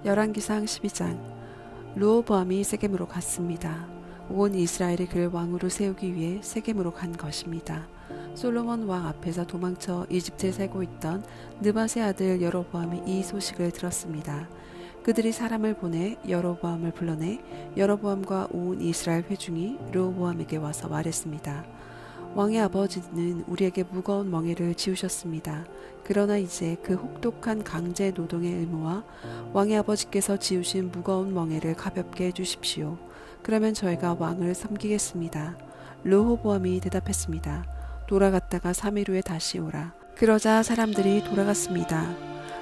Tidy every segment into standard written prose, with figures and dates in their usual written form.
열왕기상 12장. 르호보암이 세겜으로 갔습니다. 온 이스라엘이 그를 왕으로 세우기 위해 세겜으로 간 것입니다. 솔로몬 왕 앞에서 도망쳐 이집트에 살고 있던 느밧의 아들 여로보암이 이 소식을 들었습니다. 그들이 사람을 보내 여로보암을 불러내 여로보암과 온 이스라엘 회중이 르호보암에게 와서 말했습니다. 왕의 아버지는 우리에게 무거운 멍에를 지우셨습니다. 그러나 이제 그 혹독한 강제 노동의 의무와 왕의 아버지께서 지우신 무거운 멍에를 가볍게 해주십시오. 그러면 저희가 왕을 섬기겠습니다. 르호보암이 대답했습니다. 돌아갔다가 3일 후에 다시 오라. 그러자 사람들이 돌아갔습니다.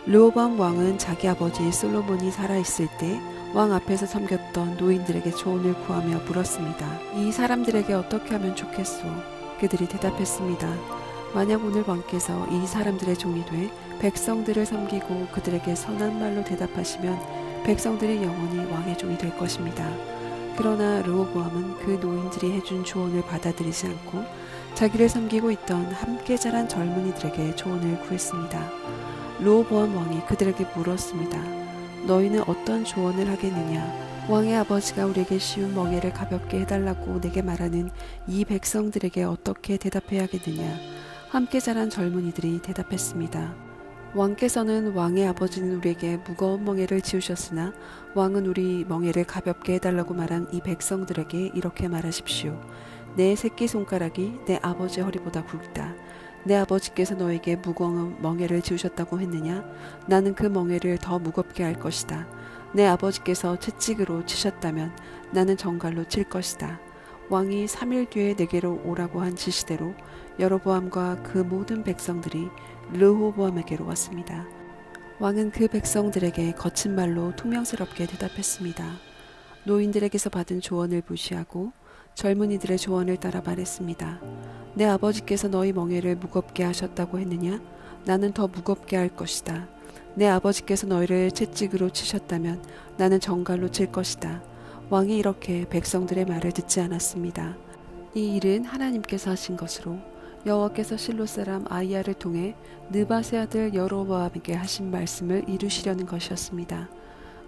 르호보암 왕은 자기 아버지 솔로몬이 살아있을 때 왕 앞에서 섬겼던 노인들에게 조언을 구하며 물었습니다. 이 사람들에게 어떻게 하면 좋겠소? 그들이 대답했습니다. 만약 오늘 왕께서 이 사람들의 종이 돼 백성들을 섬기고 그들에게 선한 말로 대답하시면 백성들이 영원히 왕의 종이 될 것입니다. 그러나 르호보암은 그 노인들이 해준 조언을 받아들이지 않고 자기를 섬기고 있던 함께 자란 젊은이들에게 조언을 구했습니다. 르호보암 왕이 그들에게 물었습니다. 너희는 어떤 조언을 하겠느냐? 왕의 아버지가 우리에게 씌운 멍에를 가볍게 해달라고 내게 말하는 이 백성들에게 어떻게 대답해야겠느냐? 함께 자란 젊은이들이 대답했습니다. 왕께서는 왕의 아버지는 우리에게 무거운 멍에를 지우셨으나 왕은 우리 멍에를 가볍게 해달라고 말한 이 백성들에게 이렇게 말하십시오. 내 새끼손가락이 내 아버지의 허리보다 굵다. 내 아버지께서 너에게 무거운 멍에를 지우셨다고 했느냐? 나는 그 멍에를 더 무겁게 할 것이다. 내 아버지께서 채찍으로 치셨다면 나는 정갈로 칠 것이다. 왕이 3일 뒤에 내게로 오라고 한 지시대로 여로보암과 그 모든 백성들이 르호보암에게로 왔습니다. 왕은 그 백성들에게 거친 말로 퉁명스럽게 대답했습니다. 노인들에게서 받은 조언을 무시하고 젊은이들의 조언을 따라 말했습니다. 내 아버지께서 너희 멍에를 무겁게 하셨다고 했느냐? 나는 더 무겁게 할 것이다. 내 아버지께서 너희를 채찍으로 치셨다면 나는 정갈로 칠 것이다. 왕이 이렇게 백성들의 말을 듣지 않았습니다. 이 일은 하나님께서 하신 것으로 여호와께서 실로 사람 아히야를 통해 느밧의 아들 여로보암에게 하신 말씀을 이루시려는 것이었습니다.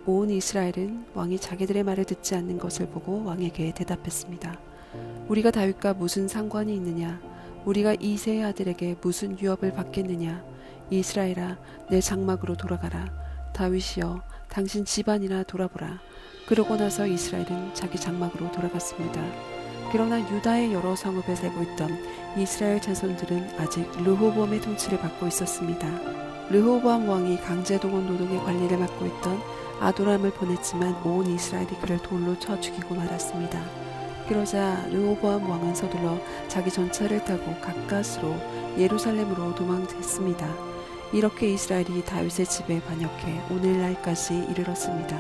온 이스라엘은 왕이 자기들의 말을 듣지 않는 것을 보고 왕에게 대답했습니다. 우리가 다윗과 무슨 상관이 있느냐? 우리가 이새의 아들에게 무슨 유업을 받겠느냐? 이스라엘아, 내 장막으로 돌아가라. 다윗이여, 당신 집안이나 돌아보라. 그러고 나서 이스라엘은 자기 장막으로 돌아갔습니다. 그러나 유다의 여러 성읍에 살고 있던 이스라엘 자손들은 아직 르호보암의 통치를 받고 있었습니다. 르호보암 왕이 강제동원 노동의 관리를 맡고 있던 아도람을 보냈지만 온 이스라엘이 그를 돌로 쳐 죽이고 말았습니다. 그러자 르호보암 왕은 서둘러 자기 전차를 타고 가까스로 예루살렘으로 도망했습니다. 이렇게 이스라엘이 다윗의 집에 반역해 오늘날까지 이르렀습니다.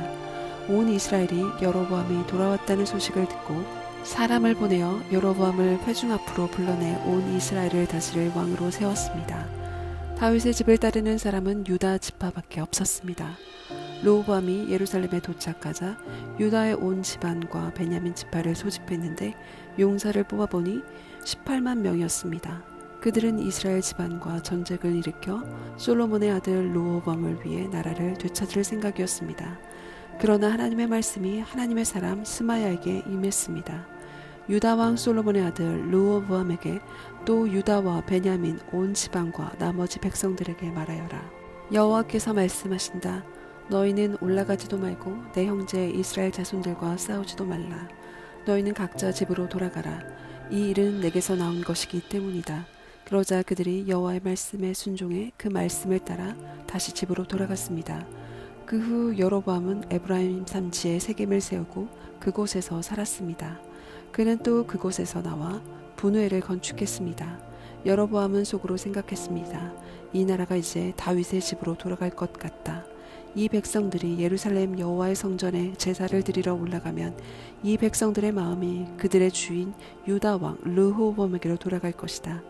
온 이스라엘이 여로보암이 돌아왔다는 소식을 듣고 사람을 보내어 여로보암을 회중 앞으로 불러내 온 이스라엘을 다스릴 왕으로 세웠습니다. 다윗의 집을 따르는 사람은 유다 지파밖에 없었습니다. 르호보암이 예루살렘에 도착하자 유다의 온 집안과 베냐민 지파를 소집했는데 용사를 뽑아보니 18만 명이었습니다. 그들은 이스라엘 집안과 전쟁을 일으켜 솔로몬의 아들 르호보암을 위해 나라를 되찾을 생각이었습니다. 그러나 하나님의 말씀이 하나님의 사람 스마야에게 임했습니다. 유다 왕 솔로몬의 아들 르호보암에게 또 유다와 베냐민 온 지방과 나머지 백성들에게 말하여라. 여호와께서 말씀하신다. 너희는 올라가지도 말고 내 형제 이스라엘 자손들과 싸우지도 말라. 너희는 각자 집으로 돌아가라. 이 일은 내게서 나온 것이기 때문이다. 그러자 그들이 여호와의 말씀에 순종해 그 말씀을 따라 다시 집으로 돌아갔습니다. 그 후 여로보암은 에브라임 산지에 세겜을 세우고 그곳에서 살았습니다. 그는 또 그곳에서 나와 분우엘을 건축했습니다. 여로보암은 속으로 생각했습니다. 이 나라가 이제 다윗의 집으로 돌아갈 것 같다. 이 백성들이 예루살렘 여호와의 성전에 제사를 드리러 올라가면 이 백성들의 마음이 그들의 주인 유다 왕 르호보암에게로 돌아갈 것이다.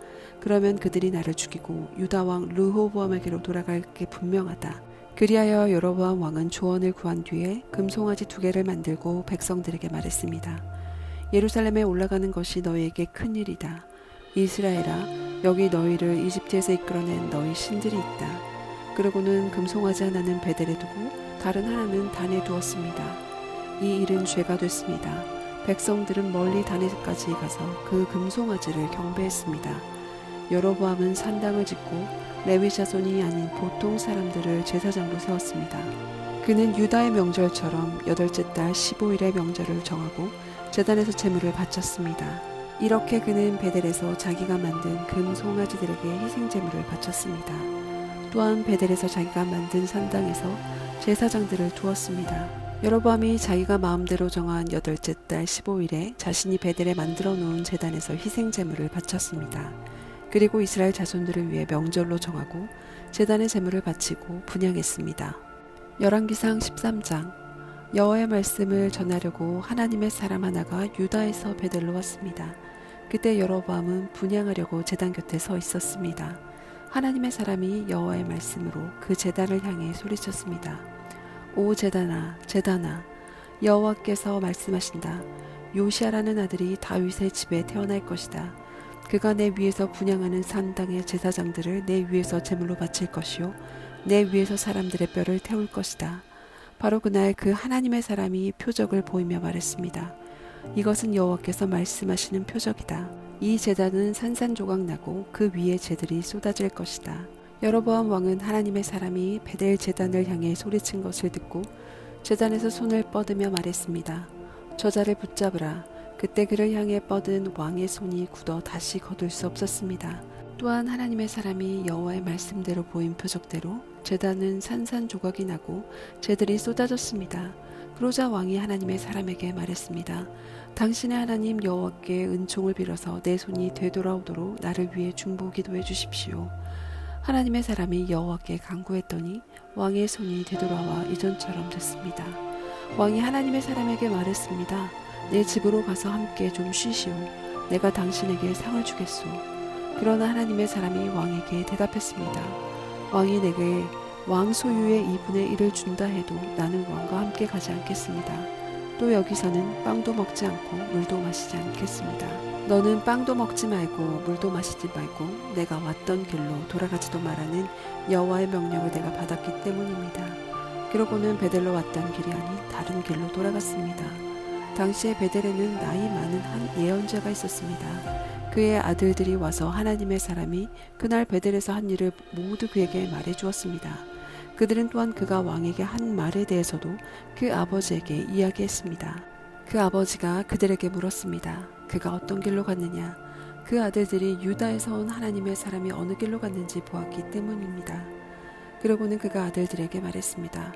그러면 그들이 나를 죽이고 유다 왕 르호보암에게로 돌아갈 게 분명하다. 그리하여 여로보암 왕은 조언을 구한 뒤에 금송아지 2개를 만들고 백성들에게 말했습니다. 예루살렘에 올라가는 것이 너희에게 큰일이다. 이스라엘아, 여기 너희를 이집트에서 이끌어낸 너희 신들이 있다. 그러고는 금송아지 하나는 베델에 두고 다른 하나는 단에 두었습니다. 이 일은 죄가 됐습니다. 백성들은 멀리 단에까지 가서 그 금송아지를 경배했습니다. 여로보암은 산당을 짓고 레위 자손이 아닌 보통 사람들을 제사장으로 세웠습니다. 그는 유다의 명절처럼 8째 달 15일의 명절을 정하고 제단에서 제물을 바쳤습니다. 이렇게 그는 베델에서 자기가 만든 금송아지들에게 희생제물을 바쳤습니다. 또한 베델에서 자기가 만든 산당에서 제사장들을 두었습니다. 여로보암이 자기가 마음대로 정한 8째 달 15일에 자신이 베델에 만들어 놓은 제단에서 희생제물을 바쳤습니다. 그리고 이스라엘 자손들을 위해 명절로 정하고 제단의 제물을 바치고 분향했습니다. 열왕기상 13장. 여호와의 말씀을 전하려고 하나님의 사람 하나가 유다에서 베델로 왔습니다. 그때 여로보암은 분향하려고 제단 곁에 서 있었습니다. 하나님의 사람이 여호와의 말씀으로 그 제단을 향해 소리쳤습니다. 오 제단아, 제단아, 여호와께서 말씀하신다. 요시아라는 아들이 다윗의 집에 태어날 것이다. 그가 내 위에서 분향하는 산당의 제사장들을 내 위에서 제물로 바칠 것이요 내 위에서 사람들의 뼈를 태울 것이다. 바로 그날 그 하나님의 사람이 표적을 보이며 말했습니다. 이것은 여호와께서 말씀하시는 표적이다. 이 제단은 산산조각 나고 그 위에 재들이 쏟아질 것이다. 여로보암 왕은 하나님의 사람이 베델 제단을 향해 소리친 것을 듣고 제단에서 손을 뻗으며 말했습니다. 저자를 붙잡으라. 그때 그를 향해 뻗은 왕의 손이 굳어 다시 거둘 수 없었습니다. 또한 하나님의 사람이 여호와의 말씀대로 보인 표적대로 제단은 산산조각이 나고 재들이 쏟아졌습니다. 그러자 왕이 하나님의 사람에게 말했습니다. 당신의 하나님 여호와께 은총을 빌어서 내 손이 되돌아오도록 나를 위해 중보 기도해 주십시오. 하나님의 사람이 여호와께 간구했더니 왕의 손이 되돌아와 이전처럼 됐습니다. 왕이 하나님의 사람에게 말했습니다. 내 집으로 가서 함께 좀 쉬시오. 내가 당신에게 상을 주겠소. 그러나 하나님의 사람이 왕에게 대답했습니다. 왕이 내게 왕 소유의 2분의 1을 준다 해도 나는 왕과 함께 가지 않겠습니다. 또 여기서는 빵도 먹지 않고 물도 마시지 않겠습니다. 너는 빵도 먹지 말고 물도 마시지 말고 내가 왔던 길로 돌아가지도 말라는 여호와의 명령을 내가 받았기 때문입니다. 그러고는 베델로 왔던 길이 아닌 다른 길로 돌아갔습니다. 당시에 베델에는 나이 많은 한 예언자가 있었습니다. 그의 아들들이 와서 하나님의 사람이 그날 베델에서 한 일을 모두 그에게 말해 주었습니다. 그들은 또한 그가 왕에게 한 말에 대해서도 그 아버지에게 이야기했습니다. 그 아버지가 그들에게 물었습니다. 그가 어떤 길로 갔느냐? 그 아들들이 유다에서 온 하나님의 사람이 어느 길로 갔는지 보았기 때문입니다. 그러고는 그가 아들들에게 말했습니다.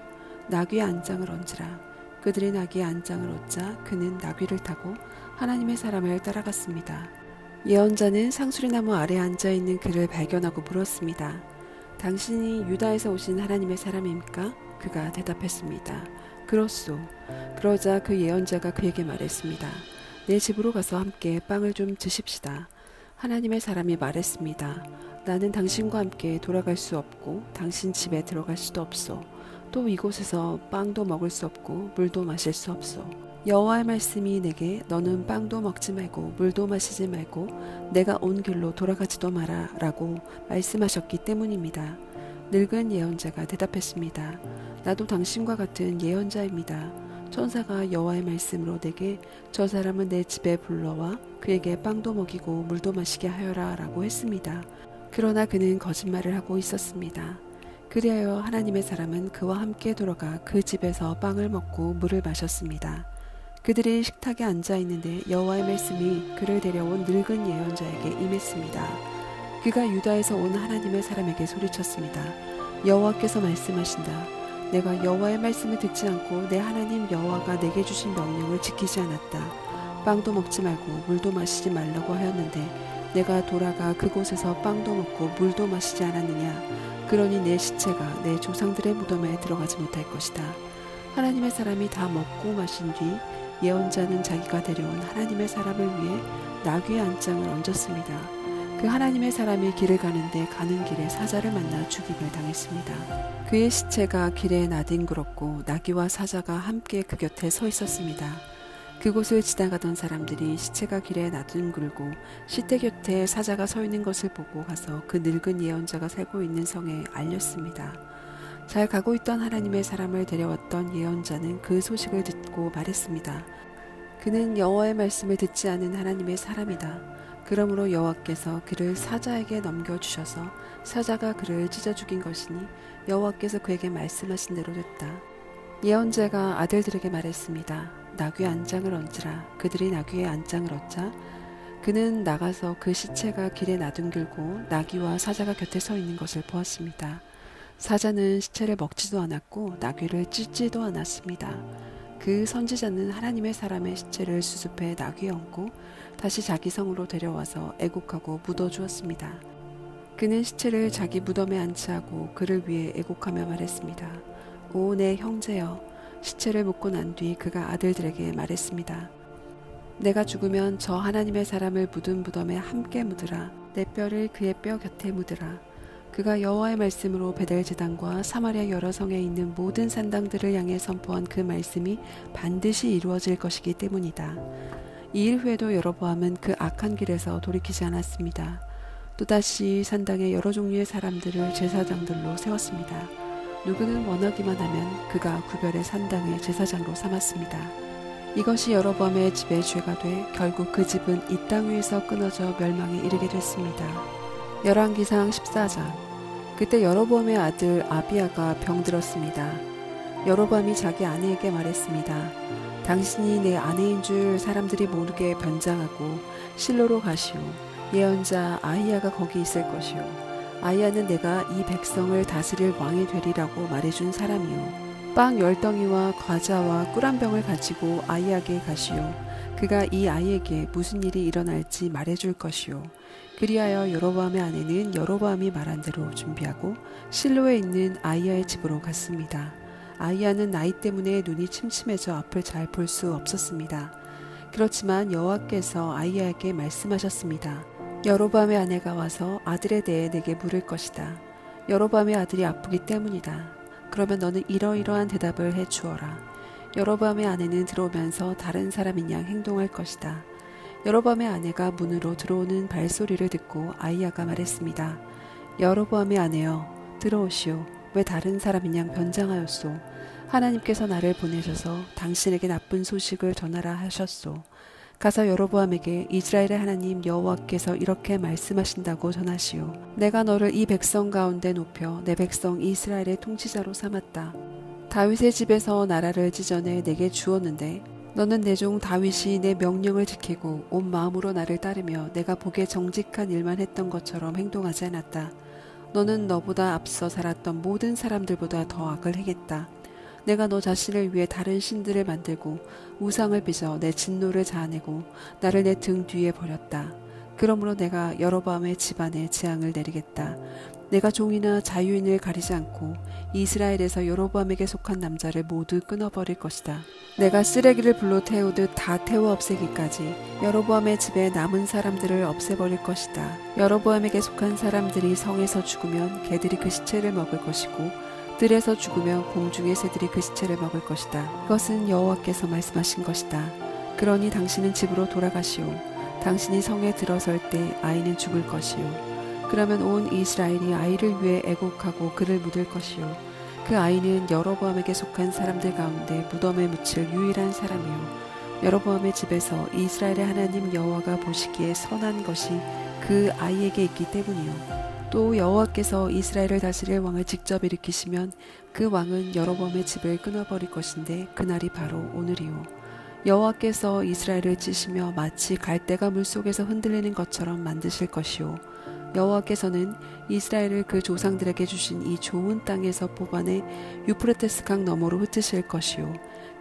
나귀의 안장을 얹으라. 그들이 나귀의 안장을 얻자 그는 나귀를 타고 하나님의 사람을 따라갔습니다. 예언자는 상수리나무 아래에 앉아있는 그를 발견하고 물었습니다. 당신이 유다에서 오신 하나님의 사람입니까? 그가 대답했습니다. 그렇소. 그러자 그 예언자가 그에게 말했습니다. 내 집으로 가서 함께 빵을 좀 드십시다. 하나님의 사람이 말했습니다. 나는 당신과 함께 돌아갈 수 없고 당신 집에 들어갈 수도 없소. 또 이곳에서 빵도 먹을 수 없고 물도 마실 수 없소. 여호와의 말씀이 내게 너는 빵도 먹지 말고 물도 마시지 말고 내가 온 길로 돌아가지도 마라 라고 말씀하셨기 때문입니다. 늙은 예언자가 대답했습니다. 나도 당신과 같은 예언자입니다. 천사가 여호와의 말씀으로 내게 저 사람은 내 집에 불러와 그에게 빵도 먹이고 물도 마시게 하여라 라고 했습니다. 그러나 그는 거짓말을 하고 있었습니다. 그리하여 하나님의 사람은 그와 함께 돌아가 그 집에서 빵을 먹고 물을 마셨습니다. 그들이 식탁에 앉아 있는데 여호와의 말씀이 그를 데려온 늙은 예언자에게 임했습니다. 그가 유다에서 온 하나님의 사람에게 소리쳤습니다. 여호와께서 말씀하신다. 내가 여호와의 말씀을 듣지 않고 내 하나님 여호와가 내게 주신 명령을 지키지 않았다. 빵도 먹지 말고 물도 마시지 말라고 하였는데 내가 돌아가 그곳에서 빵도 먹고 물도 마시지 않았느냐. 그러니 내 시체가 내 조상들의 무덤에 들어가지 못할 것이다. 하나님의 사람이 다 먹고 마신 뒤 예언자는 자기가 데려온 하나님의 사람을 위해 나귀의 안장을 얹었습니다. 그 하나님의 사람이 길을 가는데 가는 길에 사자를 만나 죽임을 당했습니다. 그의 시체가 길에 나뒹굴었고 나귀와 사자가 함께 그 곁에 서 있었습니다. 그곳을 지나가던 사람들이 시체가 길에 나뒹굴고 시체 곁에 사자가 서 있는 것을 보고 가서 그 늙은 예언자가 살고 있는 성에 알렸습니다. 잘 가고 있던 하나님의 사람을 데려왔던 예언자는 그 소식을 듣고 말했습니다. 그는 여호와의 말씀을 듣지 않은 하나님의 사람이다. 그러므로 여호와께서 그를 사자에게 넘겨주셔서 사자가 그를 찢어 죽인 것이니 여호와께서 그에게 말씀하신 대로 됐다. 예언자가 아들들에게 말했습니다. 나귀 안장을 얹으라. 그들이 나귀의 안장을 얻자 그는 나가서 그 시체가 길에 나둥길고 나귀와 사자가 곁에 서 있는 것을 보았습니다. 사자는 시체를 먹지도 않았고 나귀를 찢지도 않았습니다. 그 선지자는 하나님의 사람의 시체를 수습해 나귀에 얹고 다시 자기 성으로 데려와서 애곡하고 묻어주었습니다. 그는 시체를 자기 무덤에 안치하고 그를 위해 애곡하며 말했습니다. 오 내 형제여. 시체를 묻고 난 뒤 그가 아들들에게 말했습니다. 내가 죽으면 저 하나님의 사람을 묻은 무덤에 함께 묻으라. 내 뼈를 그의 뼈 곁에 묻으라. 그가 여호와의 말씀으로 베델 제단과 사마리아 여러 성에 있는 모든 산당들을 향해 선포한 그 말씀이 반드시 이루어질 것이기 때문이다. 이 일 후에도 여로보암은 그 악한 길에서 돌이키지 않았습니다. 또다시 산당에 여러 종류의 사람들을 제사장들로 세웠습니다. 누구는 원하기만 하면 그가 구별의 산당을 제사장으로 삼았습니다. 이것이 여로보암의 집의 죄가 돼 결국 그 집은 이 땅 위에서 끊어져 멸망에 이르게 됐습니다. 열왕기상 14장. 그때 여로보암의 아들 아비야가 병들었습니다. 여로보암이 자기 아내에게 말했습니다. 당신이 내 아내인 줄 사람들이 모르게 변장하고 실로로 가시오. 예언자 아히야가 거기 있을 것이오. 아히야는 내가 이 백성을 다스릴 왕이 되리라고 말해준 사람이오. 빵 10덩이와 과자와 꿀 한 병을 가지고 아히야에게 가시오. 그가 이 아이에게 무슨 일이 일어날지 말해줄 것이오. 그리하여 여로보암의 아내는 여로보암이 말한 대로 준비하고 실로에 있는 아히야의 집으로 갔습니다. 아히야는 나이 때문에 눈이 침침해져 앞을 잘 볼 수 없었습니다. 그렇지만 여호와께서 아히야에게 말씀하셨습니다. 여로보암의 아내가 와서 아들에 대해 내게 물을 것이다. 여로보암의 아들이 아프기 때문이다. 그러면 너는 이러이러한 대답을 해 주어라. 여로보암의 아내는 들어오면서 다른 사람인 양 행동할 것이다. 여로보암의 아내가 문으로 들어오는 발소리를 듣고 아히야가 말했습니다. 여로보암의 아내여, 들어오시오. 왜 다른 사람인 양 변장하였소? 하나님께서 나를 보내셔서 당신에게 나쁜 소식을 전하라 하셨소. 가서 여로보암에게 이스라엘의 하나님 여호와께서 이렇게 말씀하신다고 전하시오. 내가 너를 이 백성 가운데 높여 내 백성 이스라엘의 통치자로 삼았다. 다윗의 집에서 나라를 찢어내 내게 주었는데 너는 내 종 다윗이 내 명령을 지키고 온 마음으로 나를 따르며 내가 보기에 정직한 일만 했던 것처럼 행동하지 않았다. 너는 너보다 앞서 살았던 모든 사람들보다 더 악을 행했다. 내가 너 자신을 위해 다른 신들을 만들고 우상을 빚어 내 진노를 자아내고 나를 내 등 뒤에 버렸다. 그러므로 내가 여로보암의 집안에 재앙을 내리겠다. 내가 종이나 자유인을 가리지 않고 이스라엘에서 여로보암에게 속한 남자를 모두 끊어버릴 것이다. 내가 쓰레기를 불로 태우듯 다 태워 없애기까지 여로보암의 집에 남은 사람들을 없애버릴 것이다. 여로보암에게 속한 사람들이 성에서 죽으면 개들이 그 시체를 먹을 것이고 들에서 죽으면 공중의 새들이 그 시체를 먹을 것이다. 그것은 여호와께서 말씀하신 것이다. 그러니 당신은 집으로 돌아가시오. 당신이 성에 들어설 때 아이는 죽을 것이오. 그러면 온 이스라엘이 아이를 위해 애곡하고 그를 묻을 것이오. 그 아이는 여로보암에게 속한 사람들 가운데 무덤에 묻힐 유일한 사람이오. 여로보암의 집에서 이스라엘의 하나님 여호와가 보시기에 선한 것이 그 아이에게 있기 때문이오. 또 여호와께서 이스라엘을 다스릴 왕을 직접 일으키시면 그 왕은 여로보암의 집을 끊어버릴 것인데 그날이 바로 오늘이오. 여호와께서 이스라엘을 찌시며 마치 갈대가 물속에서 흔들리는 것처럼 만드실 것이오. 여호와께서는 이스라엘을 그 조상들에게 주신 이 좋은 땅에서 뽑아내 유프라테스 강 너머로 흩으실 것이오.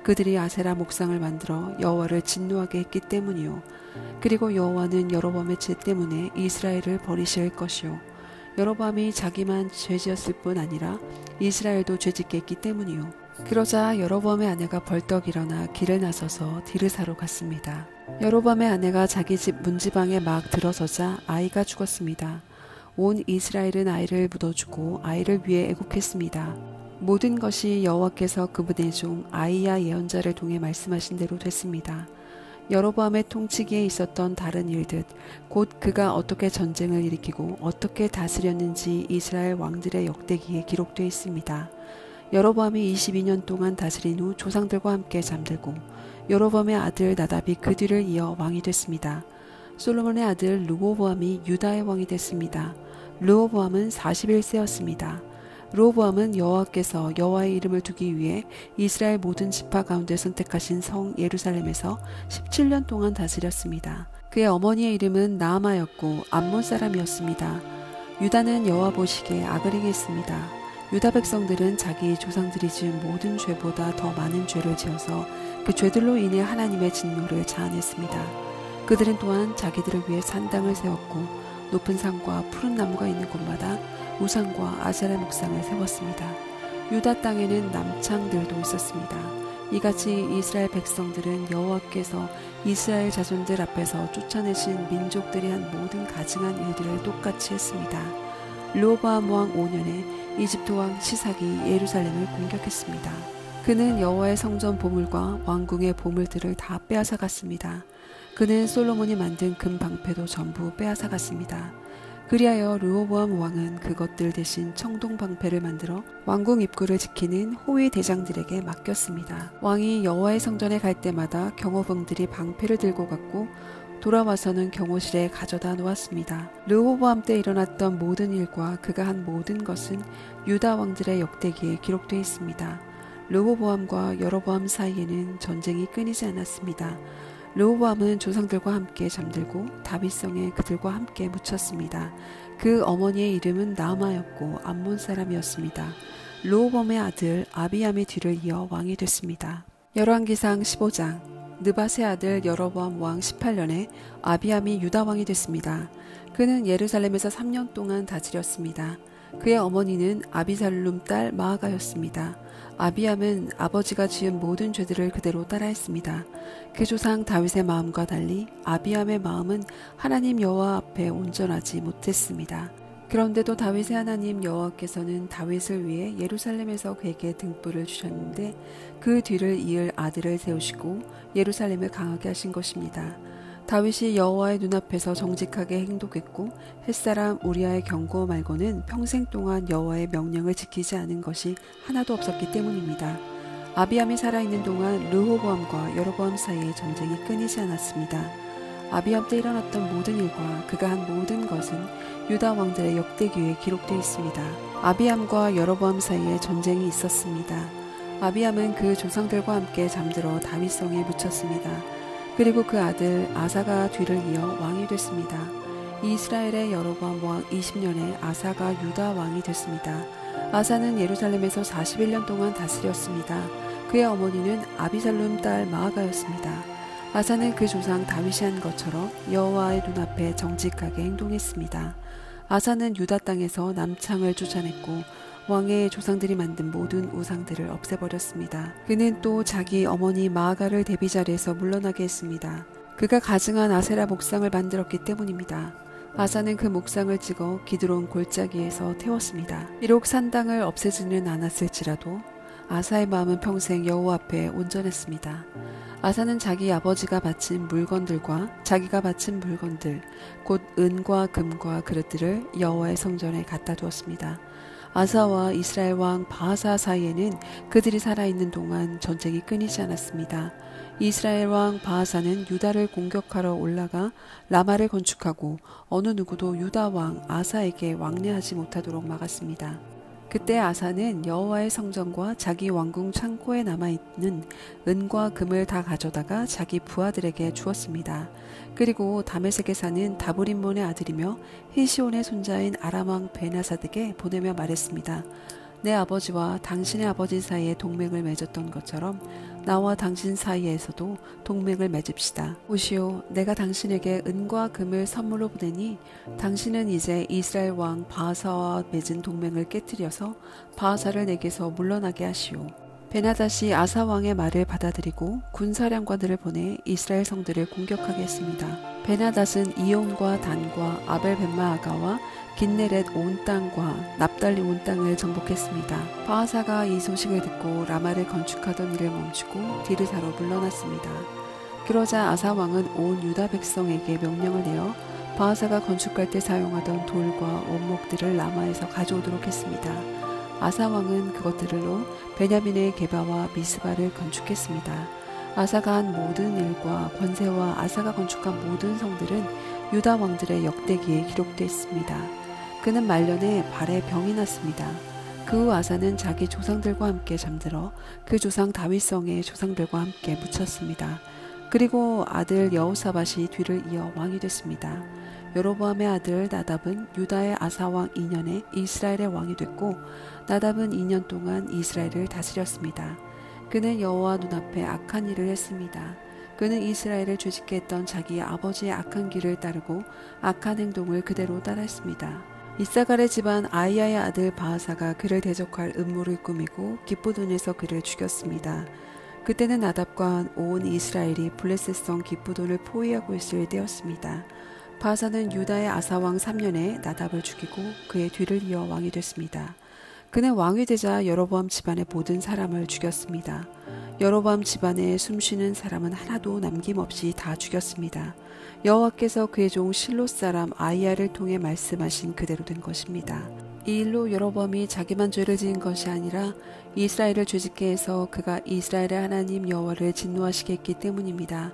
그들이 아세라 목상을 만들어 여호와를 진노하게 했기 때문이오. 그리고 여호와는 여로보암의 죄 때문에 이스라엘을 버리실 것이오. 여로보암이 자기만 죄지었을 뿐 아니라 이스라엘도 죄짓게 했기 때문이오. 그러자 여로보암의 아내가 벌떡 일어나 길을 나서서 디르사로 갔습니다. 여로보암의 아내가 자기 집 문지방에 막 들어서자 아이가 죽었습니다. 온 이스라엘은 아이를 묻어주고 아이를 위해 애곡했습니다. 모든 것이 여호와께서 그분의 종 아히야 예언자를 통해 말씀하신 대로 됐습니다. 여로보암의 통치기에 있었던 다른 일들, 곧 그가 어떻게 전쟁을 일으키고 어떻게 다스렸는지 이스라엘 왕들의 역대기에 기록되어 있습니다. 여로보암이 22년 동안 다스린 후 조상들과 함께 잠들고 여로보암의 아들 나답이 그 뒤를 이어 왕이 됐습니다. 솔로몬의 아들 르호보암이 유다의 왕이 됐습니다. 르호보암은 41세였습니다. 르호보암은 여호와께서 여호와의 이름을 두기 위해 이스라엘 모든 지파 가운데 선택하신 성 예루살렘에서 17년 동안 다스렸습니다. 그의 어머니의 이름은 나아마였고 암몬 사람이었습니다. 유다는 여호와 보시기에 악을 행했습니다. 유다 백성들은 자기 조상들이 지은 모든 죄보다 더 많은 죄를 지어서 그 죄들로 인해 하나님의 진노를 자아냈습니다. 그들은 또한 자기들을 위해 산당을 세웠고 높은 산과 푸른 나무가 있는 곳마다 우상과 아세라 목상을 세웠습니다. 유다 땅에는 남창들도 있었습니다. 이같이 이스라엘 백성들은 여호와께서 이스라엘 자손들 앞에서 쫓아내신 민족들이 한 모든 가증한 일들을 똑같이 했습니다. 르호보암 왕 5년에 이집트 왕 시삭이 예루살렘을 공격했습니다. 그는 여호와의 성전 보물과 왕궁의 보물들을 다 빼앗아갔습니다. 그는 솔로몬이 만든 금 방패도 전부 빼앗아갔습니다. 그리하여 르호보암 왕은 그것들 대신 청동 방패를 만들어 왕궁 입구를 지키는 호위 대장들에게 맡겼습니다. 왕이 여호와의 성전에 갈 때마다 경호병들이 방패를 들고 갔고 돌아와서는 경호실에 가져다 놓았습니다. 르호보암 때 일어났던 모든 일과 그가 한 모든 것은 유다 왕들의 역대기에 기록되어 있습니다. 르호보암과 여로보암 사이에는 전쟁이 끊이지 않았습니다. 르호보암은 조상들과 함께 잠들고 다윗성에 그들과 함께 묻혔습니다. 그 어머니의 이름은 나아마였고 암몬 사람이었습니다. 르호보암의 아들 아비암의 뒤를 이어 왕이 됐습니다. 열왕기상 15장. 느밧의 아들 여로보암 왕 18년에 아비암이 유다 왕이 됐습니다. 그는 예루살렘에서 3년 동안 다스렸습니다. 그의 어머니는 아비살룸 딸 마아가였습니다. 아비암은 아버지가 지은 모든 죄들을 그대로 따라했습니다. 그 조상 다윗의 마음과 달리 아비암의 마음은 하나님 여호와 앞에 온전하지 못했습니다. 그런데도 다윗의 하나님 여호와께서는 다윗을 위해 예루살렘에서 그에게 등불을 주셨는데 그 뒤를 이을 아들을 세우시고 예루살렘을 강하게 하신 것입니다. 다윗이 여호와의 눈앞에서 정직하게 행동했고 햇사람 우리아의 경고 말고는 평생 동안 여호와의 명령을 지키지 않은 것이 하나도 없었기 때문입니다. 아비암이 살아있는 동안 르호보암과 여로보암 사이의 전쟁이 끊이지 않았습니다. 아비암 때 일어났던 모든 일과 그가 한 모든 것은 유다 왕들의 역대기에 기록되어 있습니다. 아비암과 여로보암 사이에 전쟁이 있었습니다. 아비암은 그 조상들과 함께 잠들어 다윗성에 묻혔습니다. 그리고 그 아들 아사가 뒤를 이어 왕이 됐습니다. 이스라엘의 여로보암 왕 20년에 아사가 유다 왕이 됐습니다. 아사는 예루살렘에서 41년 동안 다스렸습니다. 그의 어머니는 아비살룸 딸 마아가였습니다. 아사는 그 조상 다윗이 한 것처럼 여호와의 눈앞에 정직하게 행동했습니다. 아사는 유다 땅에서 남창을 쫓아냈고 왕의 조상들이 만든 모든 우상들을 없애버렸습니다. 그는 또 자기 어머니 마아가를 대비 자리에서 물러나게 했습니다. 그가 가증한 아세라 목상을 만들었기 때문입니다. 아사는 그 목상을 찍어 기드론 골짜기에서 태웠습니다. 비록 산당을 없애지는 않았을지라도 아사의 마음은 평생 여호와 앞에 온전했습니다. 아사는 자기 아버지가 바친 물건들과 자기가 바친 물건들, 곧 은과 금과 그릇들을 여호와의 성전에 갖다 두었습니다. 아사와 이스라엘 왕 바하사 사이에는 그들이 살아있는 동안 전쟁이 끊이지 않았습니다. 이스라엘 왕 바하사는 유다를 공격하러 올라가 라마를 건축하고 어느 누구도 유다 왕 아사에게 왕래하지 못하도록 막았습니다. 그때 아사는 여호와의 성전과 자기 왕궁 창고에 남아있는 은과 금을 다 가져다가 자기 부하들에게 주었습니다. 그리고 다메섹에 사는 다브림몬의 아들이며 히시온의 손자인 아람왕 베나사덱에 보내며 말했습니다. 내 아버지와 당신의 아버지 사이에 동맹을 맺었던 것처럼 나와 당신 사이에서도 동맹을 맺읍시다. 보시오, 내가 당신에게 은과 금을 선물로 보내니 당신은 이제 이스라엘 왕 바하사와 맺은 동맹을 깨뜨려서 바하사를 내게서 물러나게 하시오. 베나닷이 아사 왕의 말을 받아들이고 군사령관들을 보내 이스라엘 성들을 공격하게 했습니다. 베나닷은 이온과 단과 아벨벳마아가와 긴네렛 온 땅과 납달리 온 땅을 정복했습니다. 바하사가 이 소식을 듣고 라마를 건축하던 일을 멈추고 디르사로 물러났습니다. 그러자 아사 왕은 온 유다 백성에게 명령을 내어 바하사가 건축할 때 사용하던 돌과 원목들을 라마에서 가져오도록 했습니다. 아사 왕은 그것들로 베냐민의 게바와 미스바를 건축했습니다. 아사가 한 모든 일과 권세와 아사가 건축한 모든 성들은 유다 왕들의 역대기에 기록되어 있습니다. 그는 말년에 발에 병이 났습니다. 그 후 아사는 자기 조상들과 함께 잠들어 그 조상 다윗성의 조상들과 함께 묻혔습니다. 그리고 아들 여호사밧이 뒤를 이어 왕이 됐습니다. 여로보암의 아들 나답은 유다의 아사왕 2년에 이스라엘의 왕이 됐고 나답은 2년 동안 이스라엘을 다스렸습니다. 그는 여호와 눈앞에 악한 일을 했습니다. 그는 이스라엘을 죄짓게 했던 자기 아버지의 악한 길을 따르고 악한 행동을 그대로 따라했습니다. 이사갈의 집안 아이야의 아들 바하사가 그를 대적할 음모를 꾸미고 기브돈에서 그를 죽였습니다. 그때는 나답과 온 이스라엘이 블레셋성 기브돈을 포위하고 있을 때였습니다. 바하사는 유다의 아사왕 3년에 나답을 죽이고 그의 뒤를 이어 왕이 됐습니다. 그는 왕이 되자 여로보암 집안의 모든 사람을 죽였습니다. 여로보암 집안에 숨쉬는 사람은 하나도 남김없이 다 죽였습니다. 여호와께서 그의 종 실로 사람 아이야를 통해 말씀하신 그대로 된 것입니다. 이 일로 여로보암이 자기만 죄를 지은 것이 아니라 이스라엘을 죄짓게 해서 그가 이스라엘의 하나님 여호와를 진노하시게 했기 때문입니다.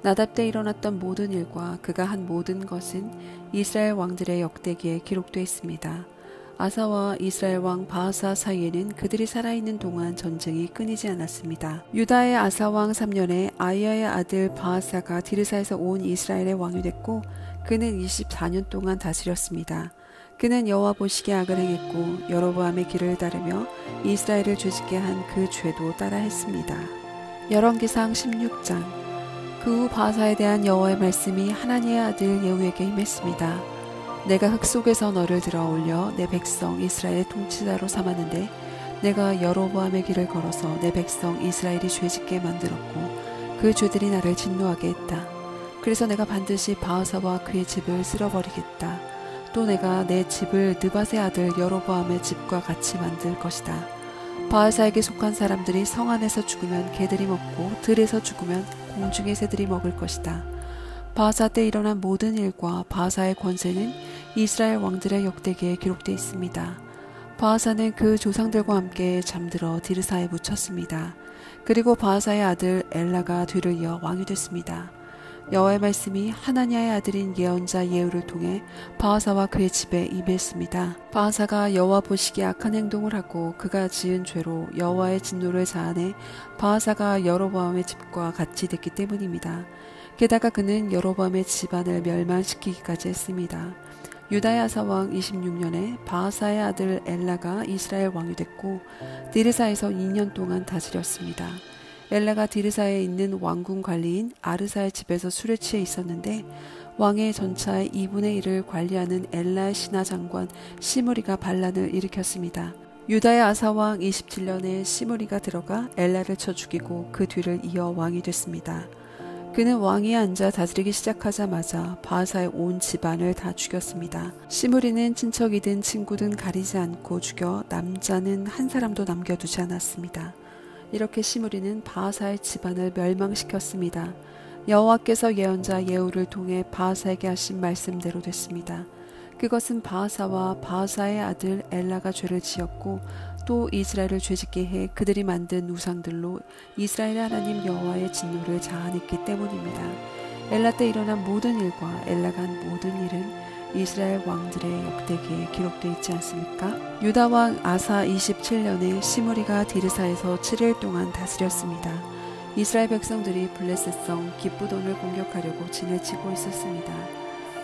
나답 때 일어났던 모든 일과 그가 한 모든 것은 이스라엘 왕들의 역대기에 기록되어 있습니다. 아사와 이스라엘 왕 바하사 사이에는 그들이 살아있는 동안 전쟁이 끊이지 않았습니다. 유다의 아사왕 3년에 아이야의 아들 바하사가 디르사에서 온 이스라엘의 왕이 됐고 그는 24년 동안 다스렸습니다. 그는 여호와 보시기에 악을 행했고 여로보암의 길을 따르며 이스라엘을 죄짓게 한 그 죄도 따라 했습니다. 열왕기상 16장. 그 후 바하사에 대한 여호와의 말씀이 하나니의 아들 예후에게 임했습니다. 내가 흙 속에서 너를 들어 올려 내 백성 이스라엘의 통치자로 삼았는데 내가 여로보암의 길을 걸어서 내 백성 이스라엘이 죄짓게 만들었고 그 죄들이 나를 진노하게 했다. 그래서 내가 반드시 바하사와 그의 집을 쓸어버리겠다. 또 내가 내 집을 느밧의 아들 여로보암의 집과 같이 만들 것이다. 바하사에게 속한 사람들이 성 안에서 죽으면 개들이 먹고 들에서 죽으면 공중의 새들이 먹을 것이다. 바하사 때 일어난 모든 일과 바하사의 권세는 이스라엘 왕들의 역대기에 기록되어 있습니다. 바하사는 그 조상들과 함께 잠들어 디르사에 묻혔습니다. 그리고 바하사의 아들 엘라가 뒤를 이어 왕이 됐습니다. 여호와의 말씀이 하나냐의 아들인 예언자 예후를 통해 바하사와 그의 집에 임했습니다. 바하사가 여호와 보시기에 악한 행동을 하고 그가 지은 죄로 여호와의 진노를 자아내 바하사가 여로보암의 집과 같이 됐기 때문입니다. 게다가 그는 여로보암의 집안을 멸망시키기까지 했습니다. 유다의 아사왕 26년에 바하사의 아들 엘라가 이스라엘 왕이 됐고 디르사에서 2년 동안 다스렸습니다. 엘라가 디르사에 있는 왕궁 관리인 아르사의 집에서 술에 취해 있었는데 왕의 전차의 2분의 1을 관리하는 엘라의 신하 장관 시므리가 반란을 일으켰습니다. 유다의 아사왕 27년에 시므리가 들어가 엘라를 쳐 죽이고 그 뒤를 이어 왕이 됐습니다. 그는 왕위에 앉아 다스리기 시작하자마자 바하사의 온 집안을 다 죽였습니다. 시므리는 친척이든 친구든 가리지 않고 죽여 남자는 한 사람도 남겨두지 않았습니다. 이렇게 시므리는 바하사의 집안을 멸망시켰습니다. 여호와께서 예언자 예후를 통해 바하사에게 하신 말씀대로 됐습니다. 그것은 바하사와 바하사의 아들 엘라가 죄를 지었고 또 이스라엘을 죄짓게 해 그들이 만든 우상들로 이스라엘의 하나님 여호와의 진노를 자아냈기 때문입니다. 엘라 때 일어난 모든 일과 엘라가 한 모든 일은 이스라엘 왕들의 역대기에 기록되어 있지 않습니까? 유다 왕 아사 27년에 시므리가 디르사에서 7일 동안 다스렸습니다. 이스라엘 백성들이 블레셋성 기브돈을 공격하려고 진을 치고 있었습니다.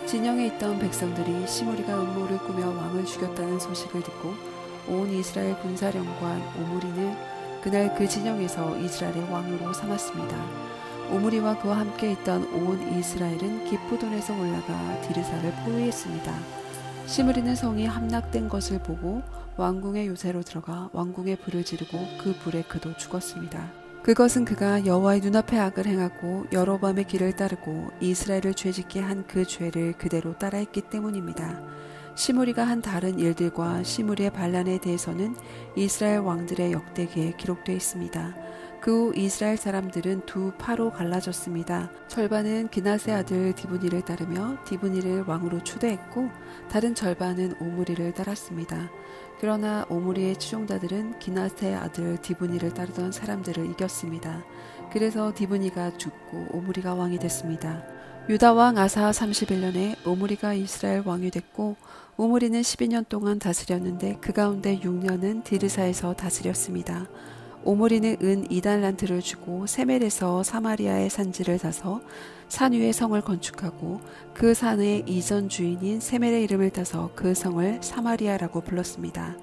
진영에 있던 백성들이 시므리가 음모를 꾸며 왕을 죽였다는 소식을 듣고 온 이스라엘 군사령관 오므리는 그날 그 진영에서 이스라엘의 왕으로 삼았습니다. 오므리와 그와 함께 있던 온 이스라엘은 기브돈에서 올라가 디르사를 포위했습니다. 시므리는 성이 함락된 것을 보고 왕궁의 요새로 들어가 왕궁에 불을 지르고 그 불에 그도 죽었습니다. 그것은 그가 여호와의 눈앞에 악을 행하고 여로보암의 길을 따르고 이스라엘을 죄짓게 한 그 죄를 그대로 따라했기 때문입니다. 시므리가 한 다른 일들과 시므리의 반란에 대해서는 이스라엘 왕들의 역대기에 기록되어 있습니다. 그 후 이스라엘 사람들은 두 파로 갈라졌습니다. 절반은 기낫의 아들 디브니를 따르며 디브니를 왕으로 초대했고 다른 절반은 오므리를 따랐습니다. 그러나 오므리의 추종자들은 기낫의 아들 디브니를 따르던 사람들을 이겼습니다. 그래서 디브니가 죽고 오므리가 왕이 됐습니다. 유다 왕 아사 31년에 오므리가 이스라엘 왕이 됐고 오므리는 12년 동안 다스렸는데 그 가운데 6년은 디르사에서 다스렸습니다. 오므리는 은 2달란트를 주고 세멜에서 사마리아의 산지를 사서 산 위에 성을 건축하고 그 산의 이전 주인인 세멜의 이름을 따서 그 성을 사마리아라고 불렀습니다.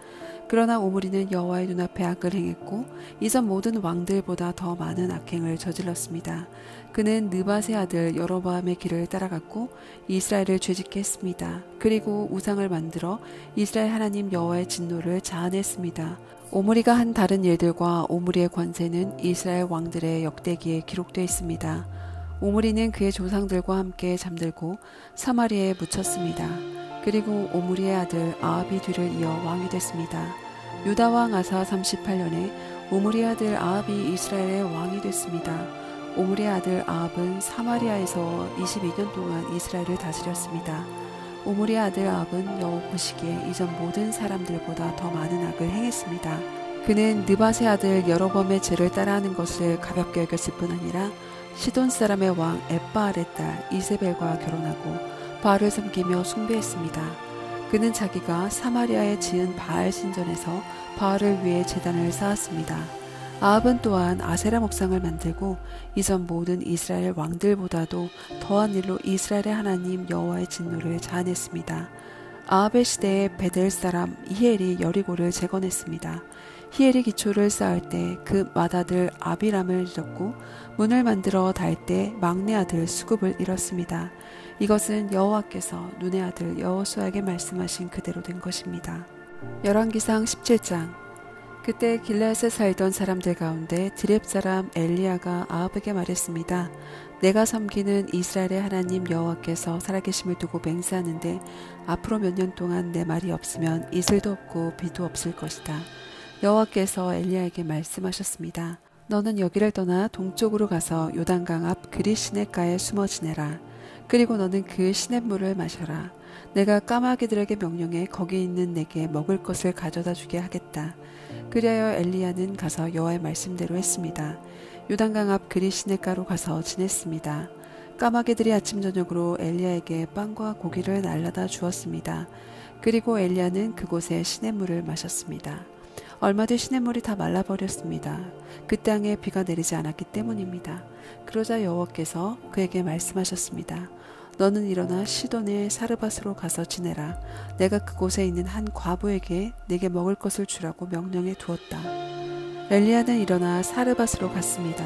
그러나 오므리는 여호와의 눈앞에 악을 행했고 이전 모든 왕들보다 더 많은 악행을 저질렀습니다. 그는 느밧의 아들 여로보암의 길을 따라갔고 이스라엘을 죄짓게 했습니다. 그리고 우상을 만들어 이스라엘 하나님 여호와의 진노를 자아냈습니다. 오므리가 한 다른 일들과 오므리의 권세는 이스라엘 왕들의 역대기에 기록되어 있습니다. 오므리는 그의 조상들과 함께 잠들고 사마리아에 묻혔습니다. 그리고 오므리의 아들 아합이 뒤를 이어 왕이 됐습니다. 유다 왕 아사 38년에 오므리의 아들 아합이 이스라엘의 왕이 됐습니다. 오므리의 아들 아합은 사마리아에서 22년 동안 이스라엘을 다스렸습니다. 오므리의 아들 아합은 여호 보시기에 이전 모든 사람들보다 더 많은 악을 행했습니다. 그는 느밧의 아들 여로보암의 죄를 따라하는 것을 가볍게 여겼을 뿐 아니라 시돈 사람의 왕 엣바알의 딸 이세벨과 결혼하고 바알을 섬기며 숭배했습니다. 그는 자기가 사마리아에 지은 바알 신전에서 바알을 위해 제단을 쌓았습니다. 아합은 또한 아세라 목상을 만들고 이전 모든 이스라엘 왕들보다도 더한 일로 이스라엘의 하나님 여호와의 진노를 자아냈습니다. 아합의 시대에 베델 사람 히엘이 여리고를 재건했습니다. 히엘이 기초를 쌓을 때 그 맏아들 아비람을 잃었고 문을 만들어 달 때 막내 아들 수굽을 잃었습니다. 이것은 여호와께서 눈의 아들 여호수아에게 말씀하신 그대로 된 것입니다. 열왕기상 17장. 그때 길르앗에 살던 사람들 가운데 드렙 사람 엘리야가 아합에게 말했습니다. 내가 섬기는 이스라엘의 하나님 여호와께서 살아계심을 두고 맹세하는데 앞으로 몇 년 동안 내 말이 없으면 이슬도 없고 비도 없을 것이다. 여호와께서 엘리야에게 말씀하셨습니다. 너는 여기를 떠나 동쪽으로 가서 요단강 앞 그리 시냇가에 숨어 지내라. 그리고 너는 그 시냇물을 마셔라. 내가 까마귀들에게 명령해 거기 있는 내게 먹을 것을 가져다 주게 하겠다. 그리하여 엘리야는 가서 여호와의 말씀대로 했습니다. 요단강 앞 그리 시냇가로 가서 지냈습니다. 까마귀들이 아침 저녁으로 엘리야에게 빵과 고기를 날라다 주었습니다. 그리고 엘리야는 그곳에 시냇물을 마셨습니다. 얼마 뒤 시냇물이 다 말라버렸습니다. 그 땅에 비가 내리지 않았기 때문입니다. 그러자 여호와께서 그에게 말씀하셨습니다. 너는 일어나 시돈의 사르밧으로 가서 지내라. 내가 그곳에 있는 한 과부에게 내게 먹을 것을 주라고 명령해 두었다. 엘리야는 일어나 사르밧으로 갔습니다.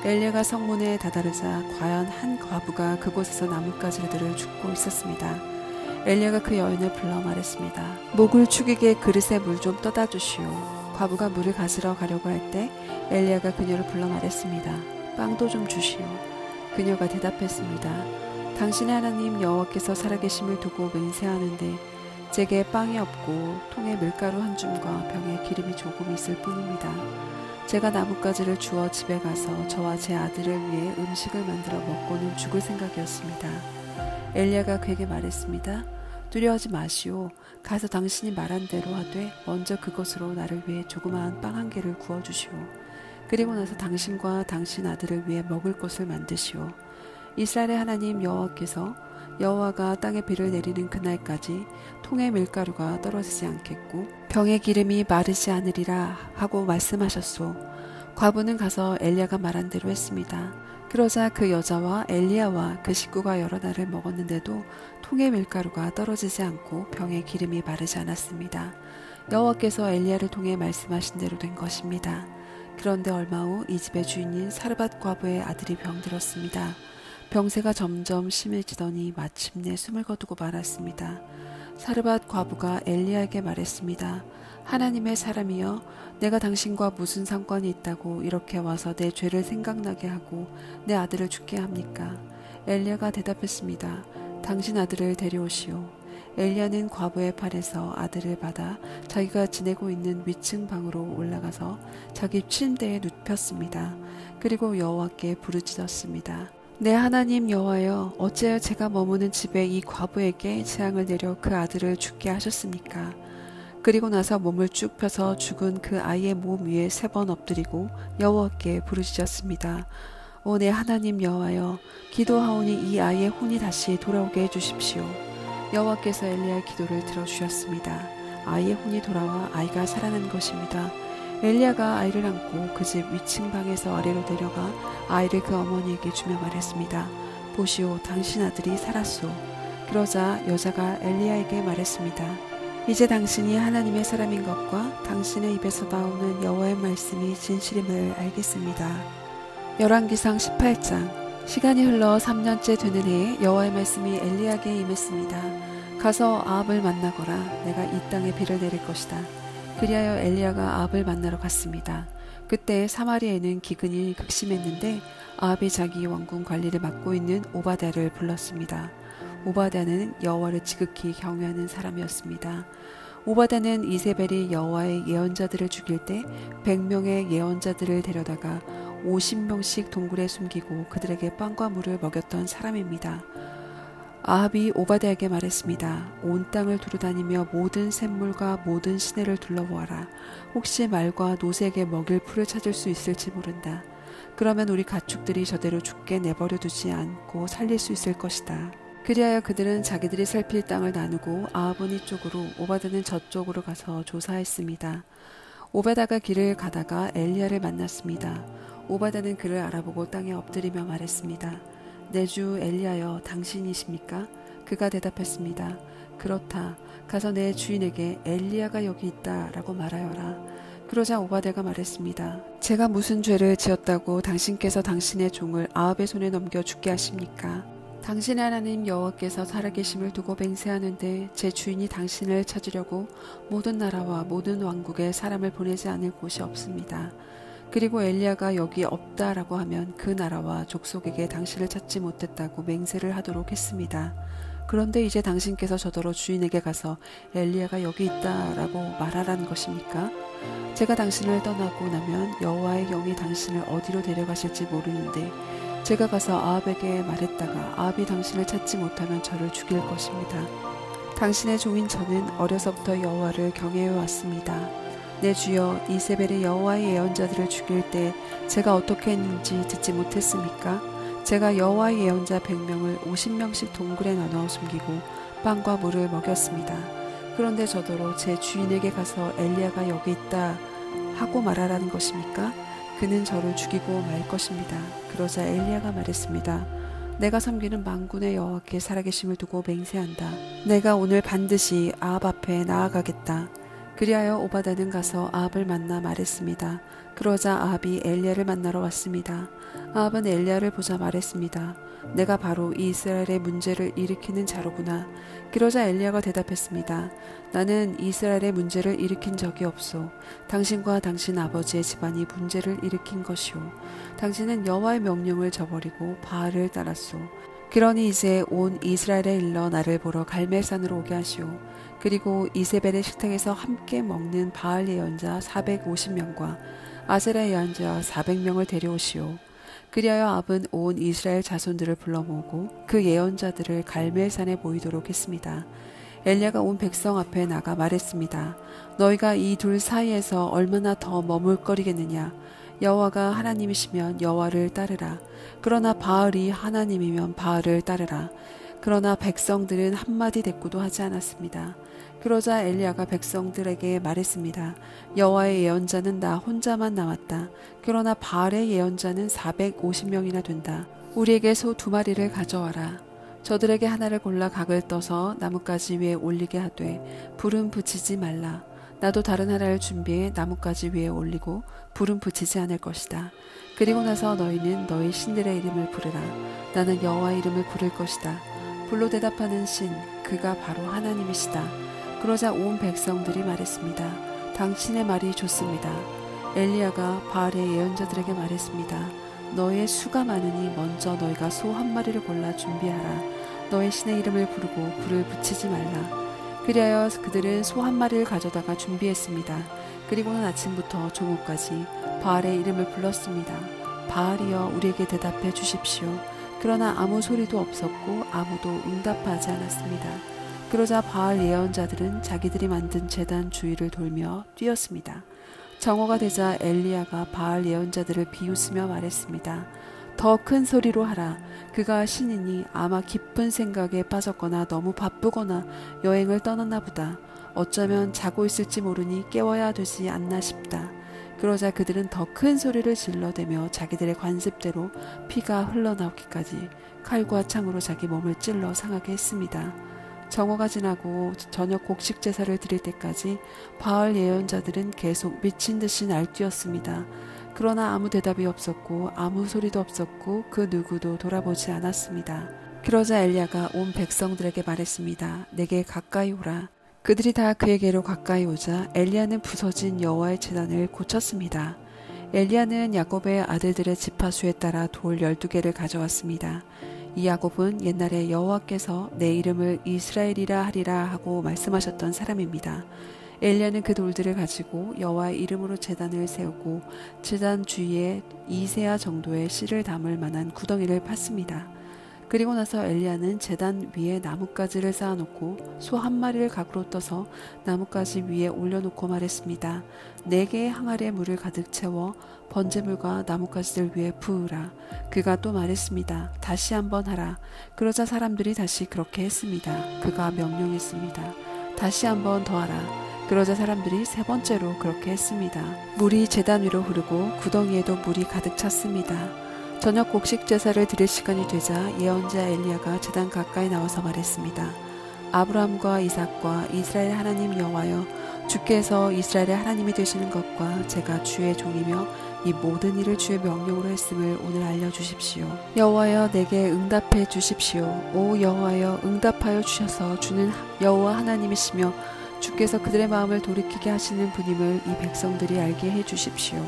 엘리야가 성문에 다다르자 과연 한 과부가 그곳에서 나뭇가지들을 줍고 있었습니다. 엘리야가 그 여인을 불러 말했습니다. 목을 축이게 그릇에 물 좀 떠다 주시오. 과부가 물을 가지러 가려고 할 때 엘리야가 그녀를 불러 말했습니다. 빵도 좀 주시오. 그녀가 대답했습니다. 당신의 하나님 여호와께서 살아계심을 두고 맹세하는데 제게 빵이 없고 통에 밀가루 한 줌과 병에 기름이 조금 있을 뿐입니다. 제가 나뭇가지를 주워 집에 가서 저와 제 아들을 위해 음식을 만들어 먹고는 죽을 생각이었습니다. 엘리야가 그에게 말했습니다. 두려워하지 마시오. 가서 당신이 말한 대로 하되 먼저 그것으로 나를 위해 조그마한 빵 한 개를 구워주시오. 그리고 나서 당신과 당신 아들을 위해 먹을 것을 만드시오. 이스라엘의 하나님 여호와께서 여호와가 땅에 비를 내리는 그날까지 통에 밀가루가 떨어지지 않겠고 병의 기름이 마르지 않으리라 하고 말씀하셨소. 과부는 가서 엘리야가 말한 대로 했습니다. 그러자 그 여자와 엘리야와 그 식구가 여러 날을 먹었는데도 통에 밀가루가 떨어지지 않고 병의 기름이 마르지 않았습니다. 여호와께서 엘리야를 통해 말씀하신 대로 된 것입니다. 그런데 얼마 후 이 집의 주인인 사르밧 과부의 아들이 병들었습니다. 병세가 점점 심해지더니 마침내 숨을 거두고 말았습니다. 사르밧 과부가 엘리야에게 말했습니다. 하나님의 사람이여, 내가 당신과 무슨 상관이 있다고 이렇게 와서 내 죄를 생각나게 하고 내 아들을 죽게 합니까? 엘리야가 대답했습니다. 당신 아들을 데려오시오. 엘리야는 과부의 팔에서 아들을 받아 자기가 지내고 있는 위층 방으로 올라가서 자기 침대에 눕혔습니다. 그리고 여호와께 부르짖었습니다. 내 하나님 여호와여, 어찌하여 제가 머무는 집에 이 과부에게 재앙을 내려 그 아들을 죽게 하셨습니까? 그리고 나서 몸을 쭉 펴서 죽은 그 아이의 몸 위에 3번 엎드리고 여호와께 부르짖었습니다. 오 내 하나님 여호와여, 기도하오니 이 아이의 혼이 다시 돌아오게 해주십시오. 여호와께서 엘리야의 기도를 들어주셨습니다. 아이의 혼이 돌아와 아이가 살아난 것입니다. 엘리야가 아이를 안고 그 집 위층 방에서 아래로 내려가 아이를 그 어머니에게 주며 말했습니다. 보시오, 당신 아들이 살았소. 그러자 여자가 엘리야에게 말했습니다. 이제 당신이 하나님의 사람인 것과 당신의 입에서 나오는 여호와의 말씀이 진실임을 알겠습니다. 열왕기상 18장. 시간이 흘러 3년째 되는 해에 여호와의 말씀이 엘리야에게 임했습니다. 가서 아합을 만나거라. 내가 이 땅에 비를 내릴 것이다. 그리하여 엘리야가 아합을 만나러 갔습니다. 그때 사마리아에는 기근이 극심했는데 아합이 자기 왕궁 관리를 맡고 있는 오바댜를 불렀습니다. 오바댜는 여호와를 지극히 경외하는 사람이었습니다. 오바댜는 이세벨이 여호와의 예언자들을 죽일 때 100명의 예언자들을 데려다가 50명씩 동굴에 숨기고 그들에게 빵과 물을 먹였던 사람입니다. 아합이 오바댜에게 말했습니다. 온 땅을 두루다니며 모든 샘물과 모든 시내를 둘러보아라. 혹시 말과 노새에게 먹일 풀을 찾을 수 있을지 모른다. 그러면 우리 가축들이 저대로 죽게 내버려 두지 않고 살릴 수 있을 것이다. 그리하여 그들은 자기들이 살필 땅을 나누고 아합은 이쪽으로 오바댜는 저쪽으로 가서 조사했습니다. 오바댜가 길을 가다가 엘리야를 만났습니다. 오바댜는 그를 알아보고 땅에 엎드리며 말했습니다. 내 주 엘리야여, 당신이십니까? 그가 대답했습니다. 그렇다. 가서 내 주인에게 엘리야가 여기 있다 라고 말하여라. 그러자 오바댜가 말했습니다. 제가 무슨 죄를 지었다고 당신께서 당신의 종을 아합의 손에 넘겨 죽게 하십니까? 당신의 하나님 여호와께서 살아계심을 두고 맹세하는데 제 주인이 당신을 찾으려고 모든 나라와 모든 왕국에 사람을 보내지 않을 곳이 없습니다. 그리고 엘리야가 여기 없다라고 하면 그 나라와 족속에게 당신을 찾지 못했다고 맹세를 하도록 했습니다. 그런데 이제 당신께서 저더러 주인에게 가서 엘리야가 여기 있다라고 말하라는 것입니까? 제가 당신을 떠나고 나면 여호와의 영이 당신을 어디로 데려가실지 모르는데 제가 가서 아합에게 말했다가 아합이 당신을 찾지 못하면 저를 죽일 것입니다. 당신의 종인 저는 어려서부터 여호와를 경외해 왔습니다. 내 주여, 이세벨이 여호와의 예언자들을 죽일 때 제가 어떻게 했는지 듣지 못했습니까? 제가 여호와의 예언자 100명을 50명씩 동굴에 나눠 숨기고 빵과 물을 먹였습니다. 그런데 저더러 제 주인에게 가서 엘리야가 여기 있다 하고 말하라는 것입니까? 그는 저를 죽이고 말 것입니다. 그러자 엘리야가 말했습니다. 내가 섬기는 만군의 여호와께 살아계심을 두고 맹세한다. 내가 오늘 반드시 아합 앞에 나아가겠다. 그리하여 오바댜는 가서 아합을 만나 말했습니다. 그러자 아합이 엘리야를 만나러 왔습니다. 아합은 엘리야를 보자 말했습니다. 내가 바로 이스라엘의 문제를 일으키는 자로구나. 그러자 엘리야가 대답했습니다. 나는 이스라엘의 문제를 일으킨 적이 없소. 당신과 당신 아버지의 집안이 문제를 일으킨 것이오. 당신은 여호와의 명령을 저버리고 바알을 따랐소. 그러니 이제 온 이스라엘에 일러 나를 보러 갈멜산으로 오게 하시오. 그리고 이세벨의 식탁에서 함께 먹는 바알 예언자 450명과 아세라 예언자 400명을 데려오시오. 그리하여 아합은 온 이스라엘 자손들을 불러 모으고 그 예언자들을 갈멜산에 모이도록 했습니다. 엘리야가 온 백성 앞에 나가 말했습니다. 너희가 이 둘 사이에서 얼마나 더 머물거리겠느냐. 여호와가 하나님이시면 여호와를 따르라. 그러나 바알이 하나님이면 바알을 따르라. 그러나 백성들은 한마디 대꾸도 하지 않았습니다. 그러자 엘리야가 백성들에게 말했습니다. 여호와의 예언자는 나 혼자만 남았다. 그러나 바알의 예언자는 450명이나 된다. 우리에게 소 2마리를 가져와라. 저들에게 하나를 골라 각을 떠서 나뭇가지 위에 올리게 하되 불은 붙이지 말라. 나도 다른 하나를 준비해 나뭇가지 위에 올리고 불은 붙이지 않을 것이다. 그리고 나서 너희는 너희 신들의 이름을 부르라. 나는 여호와의 이름을 부를 것이다. 불로 대답하는 신, 그가 바로 하나님이시다. 그러자 온 백성들이 말했습니다. 당신의 말이 좋습니다. 엘리야가 바알의 예언자들에게 말했습니다. 너의 수가 많으니 먼저 너희가 소 1마리를 골라 준비하라. 너의 신의 이름을 부르고 불을 붙이지 말라. 그리하여 그들은 소 한 마리를 가져다가 준비했습니다. 그리고는 아침부터 종오까지 바알의 이름을 불렀습니다. 바알이여 우리에게 대답해 주십시오. 그러나 아무 소리도 없었고 아무도 응답하지 않았습니다. 그러자 바알 예언자들은 자기들이 만든 제단 주위를 돌며 뛰었습니다. 정오가 되자 엘리야가 바알 예언자들을 비웃으며 말했습니다. 더 큰 소리로 하라. 그가 신이니 아마 깊은 생각에 빠졌거나 너무 바쁘거나 여행을 떠났나 보다. 어쩌면 자고 있을지 모르니 깨워야 되지 않나 싶다. 그러자 그들은 더 큰 소리를 질러대며 자기들의 관습대로 피가 흘러나오기까지 칼과 창으로 자기 몸을 찔러 상하게 했습니다. 정오가 지나고 저녁 곡식 제사를 드릴 때까지 바알 예언자들은 계속 미친 듯이 날뛰었습니다. 그러나 아무 대답이 없었고 아무 소리도 없었고 그 누구도 돌아보지 않았습니다. 그러자 엘리야가 온 백성들에게 말했습니다. 내게 가까이 오라. 그들이 다 그에게로 가까이 오자 엘리야는 부서진 여호와의 제단을 고쳤습니다. 엘리야는 야곱의 아들들의 지파수에 따라 돌 12개를 가져왔습니다. 이 야곱은 옛날에 여호와께서 내 이름을 이스라엘이라 하리라 하고 말씀하셨던 사람입니다. 엘리야는 그 돌들을 가지고 여호와의 이름으로 제단을 세우고 제단 주위에 2세아 정도의 씨를 담을 만한 구덩이를 팠습니다. 그리고 나서 엘리야는 제단 위에 나뭇가지를 쌓아놓고 소 한 마리를 각으로 떠서 나뭇가지 위에 올려놓고 말했습니다. 4개의 항아리에 물을 가득 채워 번제물과 나뭇가지들 위에 부으라. 그가 또 말했습니다. 다시 한번 하라. 그러자 사람들이 다시 그렇게 했습니다. 그가 명령했습니다. 다시 한번 더 하라. 그러자 사람들이 3번째로 그렇게 했습니다. 물이 제단 위로 흐르고 구덩이에도 물이 가득 찼습니다. 저녁 곡식 제사를 드릴 시간이 되자 예언자 엘리야가 제단 가까이 나와서 말했습니다. 아브라함과 이삭과 이스라엘 하나님 여호와여, 주께서 이스라엘의 하나님이 되시는 것과 제가 주의 종이며 이 모든 일을 주의 명령으로 했음을 오늘 알려주십시오. 여호와여 내게 응답해 주십시오. 오 여호와여 응답하여 주셔서 주는 여호와 하나님이시며 주께서 그들의 마음을 돌이키게 하시는 분임을 이 백성들이 알게 해 주십시오.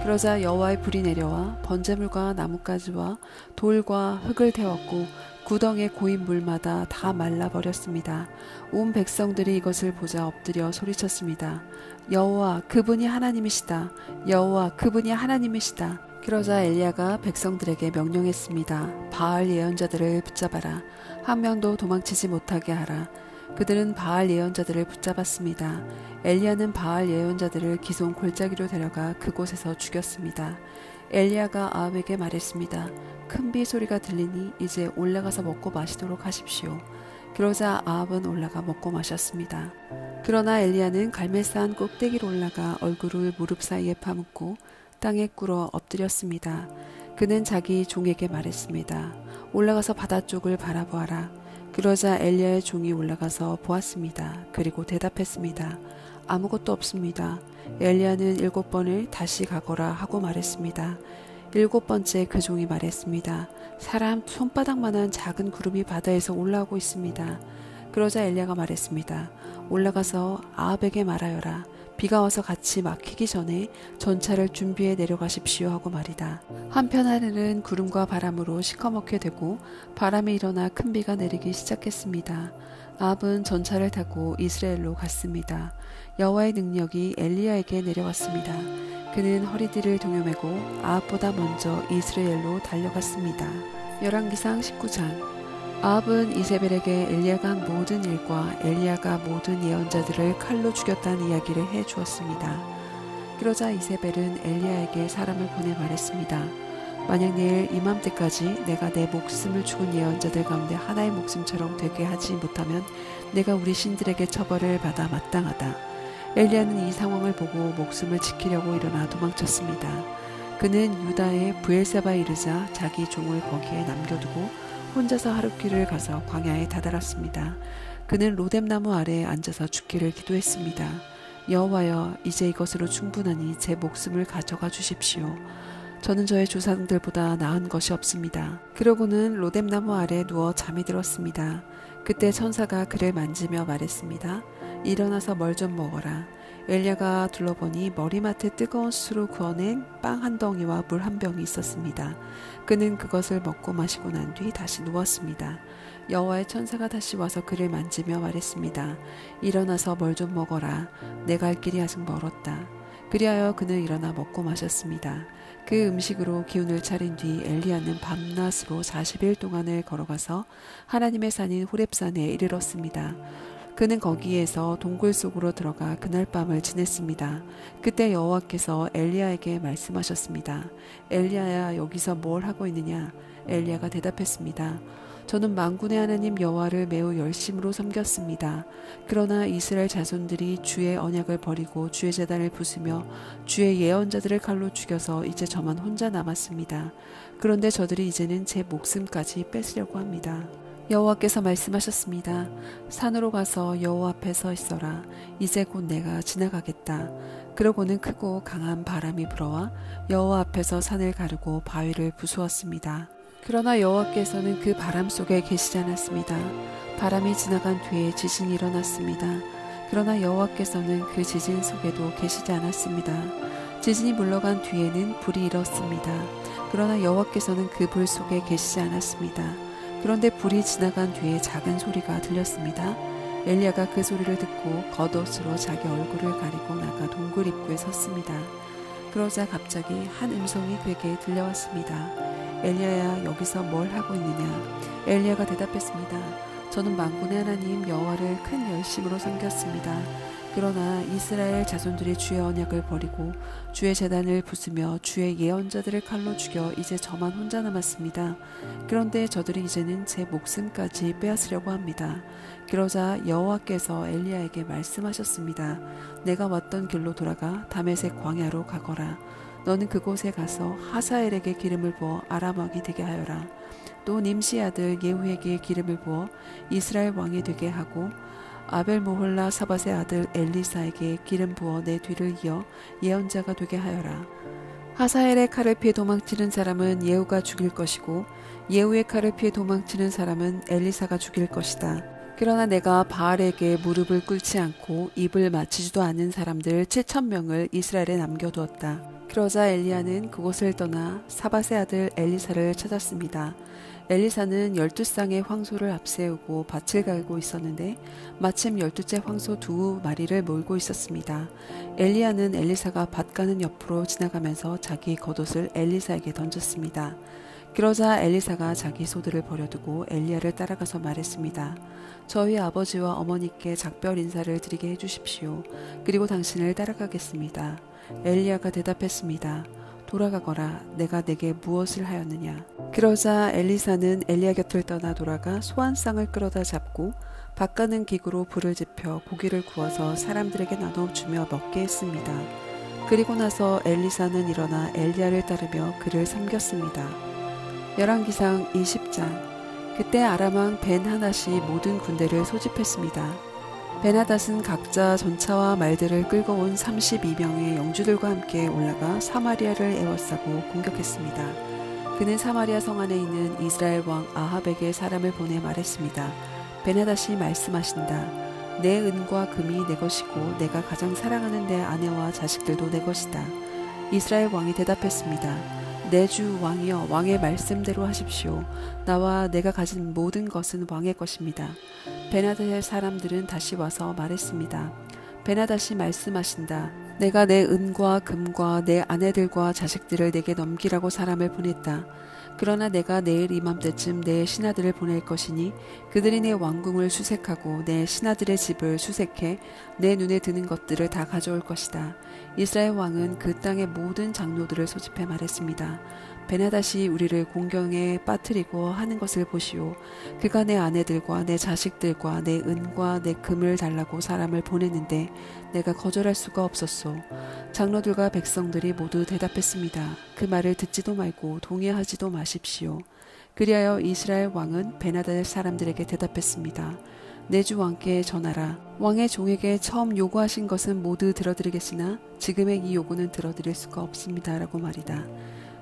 그러자 여호와의 불이 내려와 번제물과 나뭇가지와 돌과 흙을 태웠고 구덩이에 고인 물마다 다 말라버렸습니다. 온 백성들이 이것을 보자 엎드려 소리쳤습니다. 여호와 그분이 하나님이시다. 여호와 그분이 하나님이시다. 그러자 엘리야가 백성들에게 명령했습니다. 바알 예언자들을 붙잡아라. 한 명도 도망치지 못하게 하라. 그들은 바알 예언자들을 붙잡았습니다. 엘리야는 바알 예언자들을 기손 골짜기로 데려가 그곳에서 죽였습니다. 엘리야가 아합에게 말했습니다. 큰 비 소리가 들리니 이제 올라가서 먹고 마시도록 하십시오. 그러자 아합은 올라가 먹고 마셨습니다. 그러나 엘리야는 갈멜산 꼭대기로 올라가 얼굴을 무릎 사이에 파묻고 땅에 꿇어 엎드렸습니다. 그는 자기 종에게 말했습니다. 올라가서 바다 쪽을 바라보아라. 그러자 엘리야의 종이 올라가서 보았습니다. 그리고 대답했습니다. 아무것도 없습니다. 엘리야는 7번을 다시 가거라 하고 말했습니다. 7번째 그 종이 말했습니다. 사람 손바닥만한 작은 구름이 바다에서 올라오고 있습니다. 그러자 엘리야가 말했습니다. 올라가서 아합에게 말하여라. 비가 와서 같이 막히기 전에 전차를 준비해 내려가십시오 하고 말이다. 한편 하늘은 구름과 바람으로 시커멓게 되고 바람이 일어나 큰 비가 내리기 시작했습니다. 아합은 전차를 타고 이스라엘로 갔습니다. 여호와의 능력이 엘리야에게 내려왔습니다. 그는 허리띠를 동여매고 아합보다 먼저 이스라엘로 달려갔습니다. 열왕기상 19장. 아합은 이세벨에게 엘리야가 한 모든 일과 엘리야가 모든 예언자들을 칼로 죽였다는 이야기를 해 주었습니다. 그러자 이세벨은 엘리야에게 사람을 보내 말했습니다. 만약 내일 이맘때까지 내가 내 목숨을 죽은 예언자들 가운데 하나의 목숨처럼 되게 하지 못하면 내가 우리 신들에게 처벌을 받아 마땅하다. 엘리야는 이 상황을 보고 목숨을 지키려고 일어나 도망쳤습니다. 그는 유다의 브엘세바에 이르자 자기 종을 거기에 남겨두고 혼자서 하룻길을 가서 광야에 다다랐습니다. 그는 로뎀나무 아래에 앉아서 죽기를 기도했습니다. 여호와여 이제 이것으로 충분하니 제 목숨을 가져가 주십시오. 저는 저의 조상들보다 나은 것이 없습니다. 그러고는 로뎀나무 아래에 누워 잠이 들었습니다. 그때 천사가 그를 만지며 말했습니다. 일어나서 뭘 좀 먹어라. 엘리야가 둘러보니 머리맡에 뜨거운 숯으로 구워낸 빵 한 덩이와 물 한 병이 있었습니다. 그는 그것을 먹고 마시고 난 뒤 다시 누웠습니다. 여호와의 천사가 다시 와서 그를 만지며 말했습니다. 일어나서 뭘 좀 먹어라. 내 갈 길이 아직 멀었다. 그리하여 그는 일어나 먹고 마셨습니다. 그 음식으로 기운을 차린 뒤 엘리야는 밤낮으로 40일 동안을 걸어가서 하나님의 산인 호렙산에 이르렀습니다. 그는 거기에서 동굴 속으로 들어가 그날 밤을 지냈습니다. 그때 여호와께서 엘리야에게 말씀하셨습니다. 엘리야야, 여기서 뭘 하고 있느냐? 엘리야가 대답했습니다. 저는 만군의 하나님 여호와를 매우 열심으로 섬겼습니다. 그러나 이스라엘 자손들이 주의 언약을 버리고 주의 제단을 부수며 주의 예언자들을 칼로 죽여서 이제 저만 혼자 남았습니다. 그런데 저들이 이제는 제 목숨까지 뺏으려고 합니다. 여호와께서 말씀하셨습니다. 산으로 가서 여호와 앞에 서 있어라. 이제 곧 내가 지나가겠다. 그러고는 크고 강한 바람이 불어와 여호와 앞에서 산을 가르고 바위를 부수었습니다. 그러나 여호와께서는 그 바람 속에 계시지 않았습니다. 바람이 지나간 뒤에 지진이 일어났습니다. 그러나 여호와께서는 그 지진 속에도 계시지 않았습니다. 지진이 물러간 뒤에는 불이 일었습니다. 그러나 여호와께서는 그 불 속에 계시지 않았습니다. 그런데 불이 지나간 뒤에 작은 소리가 들렸습니다. 엘리야가 그 소리를 듣고 겉옷으로 자기 얼굴을 가리고 나가 동굴 입구에 섰습니다. 그러자 갑자기 한 음성이 그에게 들려왔습니다. 엘리야야, 여기서 뭘 하고 있느냐? 엘리야가 대답했습니다. 저는 만군의 하나님 여호와를 큰 열심으로 섬겼습니다. 그러나 이스라엘 자손들이 주의 언약을 버리고 주의 제단을 부수며 주의 예언자들을 칼로 죽여 이제 저만 혼자 남았습니다. 그런데 저들이 이제는 제 목숨까지 빼앗으려고 합니다. 그러자 여호와께서 엘리야에게 말씀하셨습니다. 내가 왔던 길로 돌아가 다메섹 광야로 가거라. 너는 그곳에 가서 하사엘에게 기름을 부어 아람 왕이 되게 하여라. 또 님시 아들 예후에게 기름을 부어 이스라엘 왕이 되게 하고 아벨모홀라 사밧의 아들 엘리사에게 기름 부어 내 뒤를 이어 예언자가 되게 하여라. 하사엘의 칼을 피해 도망치는 사람은 예후가 죽일 것이고 예후의 칼을 피해 도망치는 사람은 엘리사가 죽일 것이다. 그러나 내가 바알에게 무릎을 꿇지 않고 입을 맞추지도 않는 사람들 7,000명을 이스라엘에 남겨두었다. 그러자 엘리야는 그곳을 떠나 사밧의 아들 엘리사를 찾았습니다. 엘리사는 12쌍의 황소를 앞세우고 밭을 갈고 있었는데 마침 12째 황소 2마리를 몰고 있었습니다. 엘리야는 엘리사가 밭 가는 옆으로 지나가면서 자기 겉옷을 엘리사에게 던졌습니다. 그러자 엘리사가 자기 소들을 버려두고 엘리야를 따라가서 말했습니다. 저희 아버지와 어머니께 작별 인사를 드리게 해주십시오. 그리고 당신을 따라가겠습니다. 엘리야가 대답했습니다. 돌아가거라. 내가 내게 무엇을 하였느냐. 그러자 엘리사는 엘리야 곁을 떠나 돌아가 소환상을 끌어다 잡고 밭 가는 기구로 불을 지펴 고기를 구워서 사람들에게 나눠주며 먹게 했습니다. 그리고 나서 엘리사는 일어나 엘리야를 따르며 그를 섬겼습니다. 열왕기상 20장. 그때 아람왕 벤하닷이 모든 군대를 소집했습니다. 벤하닷은 각자 전차와 말들을 끌고 온 32명의 영주들과 함께 올라가 사마리아를 에워싸고 공격했습니다. 그는 사마리아 성 안에 있는 이스라엘 왕 아합에게 사람을 보내 말했습니다. 벤하닷이 말씀하신다. 내 은과 금이 내 것이고 내가 가장 사랑하는 내 아내와 자식들도 내 것이다. 이스라엘 왕이 대답했습니다. 내 주 왕이여, 왕의 말씀대로 하십시오. 나와 내가 가진 모든 것은 왕의 것입니다. 벤하닷의 사람들은 다시 와서 말했습니다. 벤하닷이 말씀하신다. 내가 내 은과 금과 내 아내들과 자식들을 내게 넘기라고 사람을 보냈다. 그러나 내가 내일 이맘때쯤 내 신하들을 보낼 것이니 그들이 내 왕궁을 수색하고 내 신하들의 집을 수색해 내 눈에 드는 것들을 다 가져올 것이다. 이스라엘 왕은 그 땅의 모든 장로들을 소집해 말했습니다. 벤하닷이 우리를 공경에 빠뜨리고 하는 것을 보시오. 그가 내 아내들과 내 자식들과 내 은과 내 금을 달라고 사람을 보냈는데 내가 거절할 수가 없었소. 장로들과 백성들이 모두 대답했습니다. 그 말을 듣지도 말고 동의하지도 마십시오. 그리하여 이스라엘 왕은 벤하닷 사람들에게 대답했습니다. 내 주 왕께 전하라. 왕의 종에게 처음 요구하신 것은 모두 들어드리겠으나 지금의 이 요구는 들어드릴 수가 없습니다. 라고 말이다.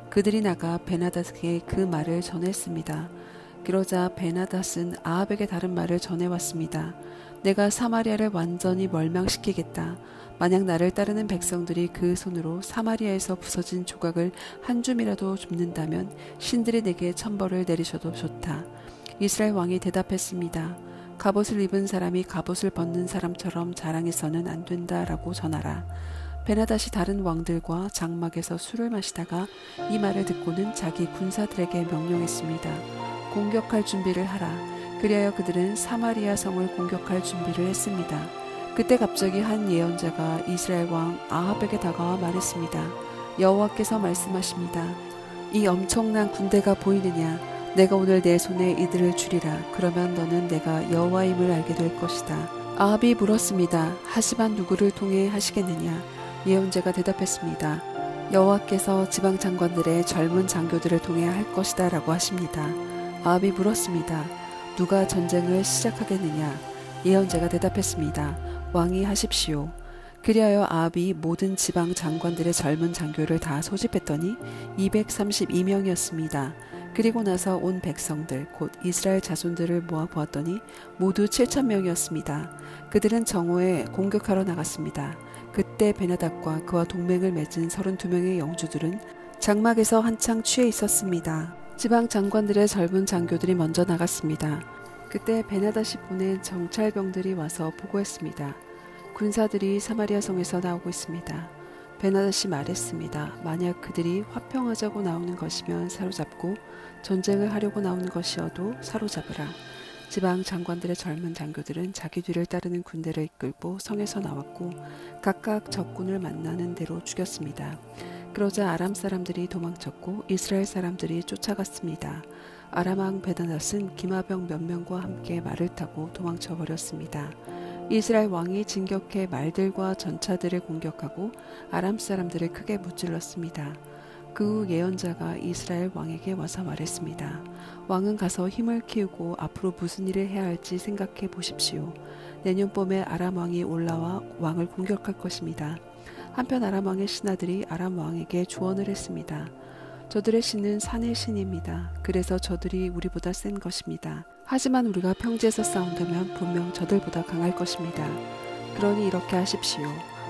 그들이 나가 벤하닷에게 그 말을 전했습니다. 그러자 벤하닷은 아합에게 다른 말을 전해왔습니다. 내가 사마리아를 완전히 멸망시키겠다. 만약 나를 따르는 백성들이 그 손으로 사마리아에서 부서진 조각을 한 줌이라도 줍는다면 신들이 내게 천벌을 내리셔도 좋다. 이스라엘 왕이 대답했습니다. 갑옷을 입은 사람이 갑옷을 벗는 사람처럼 자랑해서는 안 된다라고 전하라. 베나닷이 다른 왕들과 장막에서 술을 마시다가 이 말을 듣고는 자기 군사들에게 명령했습니다. 공격할 준비를 하라. 그리하여 그들은 사마리아 성을 공격할 준비를 했습니다. 그때 갑자기 한 예언자가 이스라엘 왕 아합에게 다가와 말했습니다. 여호와께서 말씀하십니다. 이 엄청난 군대가 보이느냐? 내가 오늘 내 손에 이들을 주리라. 그러면 너는 내가 여호와임을 알게 될 것이다. 아합이 물었습니다. 하지만 누구를 통해 하시겠느냐? 예언자가 대답했습니다. 여호와께서 지방 장관들의 젊은 장교들을 통해 할 것이다 라고 하십니다. 아합이 물었습니다. 누가 전쟁을 시작하겠느냐? 예언자가 대답했습니다. 왕이 하십시오. 그리하여 아합이 모든 지방 장관들의 젊은 장교를 다 소집했더니 232명이었습니다. 그리고 나서 온 백성들 곧 이스라엘 자손들을 모아보았더니 모두 7,000명이었습니다. 그들은 정오에 공격하러 나갔습니다. 그때 베나닷과 그와 동맹을 맺은 32명의 영주들은 장막에서 한창 취해 있었습니다. 지방 장관들의 젊은 장교들이 먼저 나갔습니다. 그때 베나닷이 보낸 정찰병들이 와서 보고했습니다. 군사들이 사마리아 성에서 나오고 있습니다. 베나닷이 말했습니다. 만약 그들이 화평하자고 나오는 것이면 사로잡고 전쟁을 하려고 나오는 것이어도 사로잡으라. 지방 장관들의 젊은 장교들은 자기 뒤를 따르는 군대를 이끌고 성에서 나왔고 각각 적군을 만나는 대로 죽였습니다. 그러자 아람 사람들이 도망쳤고 이스라엘 사람들이 쫓아갔습니다. 아람 왕 베나닷은 기마병 몇 명과 함께 말을 타고 도망쳐 버렸습니다. 이스라엘 왕이 진격해 말들과 전차들을 공격하고 아람 사람들을 크게 무찔렀습니다. 그 후 예언자가 이스라엘 왕에게 와서 말했습니다. 왕은 가서 힘을 키우고 앞으로 무슨 일을 해야 할지 생각해 보십시오. 내년 봄에 아람 왕이 올라와 왕을 공격할 것입니다. 한편 아람 왕의 신하들이 아람 왕에게 조언을 했습니다. 저들의 신은 산의 신입니다. 그래서 저들이 우리보다 센 것입니다. 하지만 우리가 평지에서 싸운다면 분명 저들보다 강할 것입니다. 그러니 이렇게 하십시오.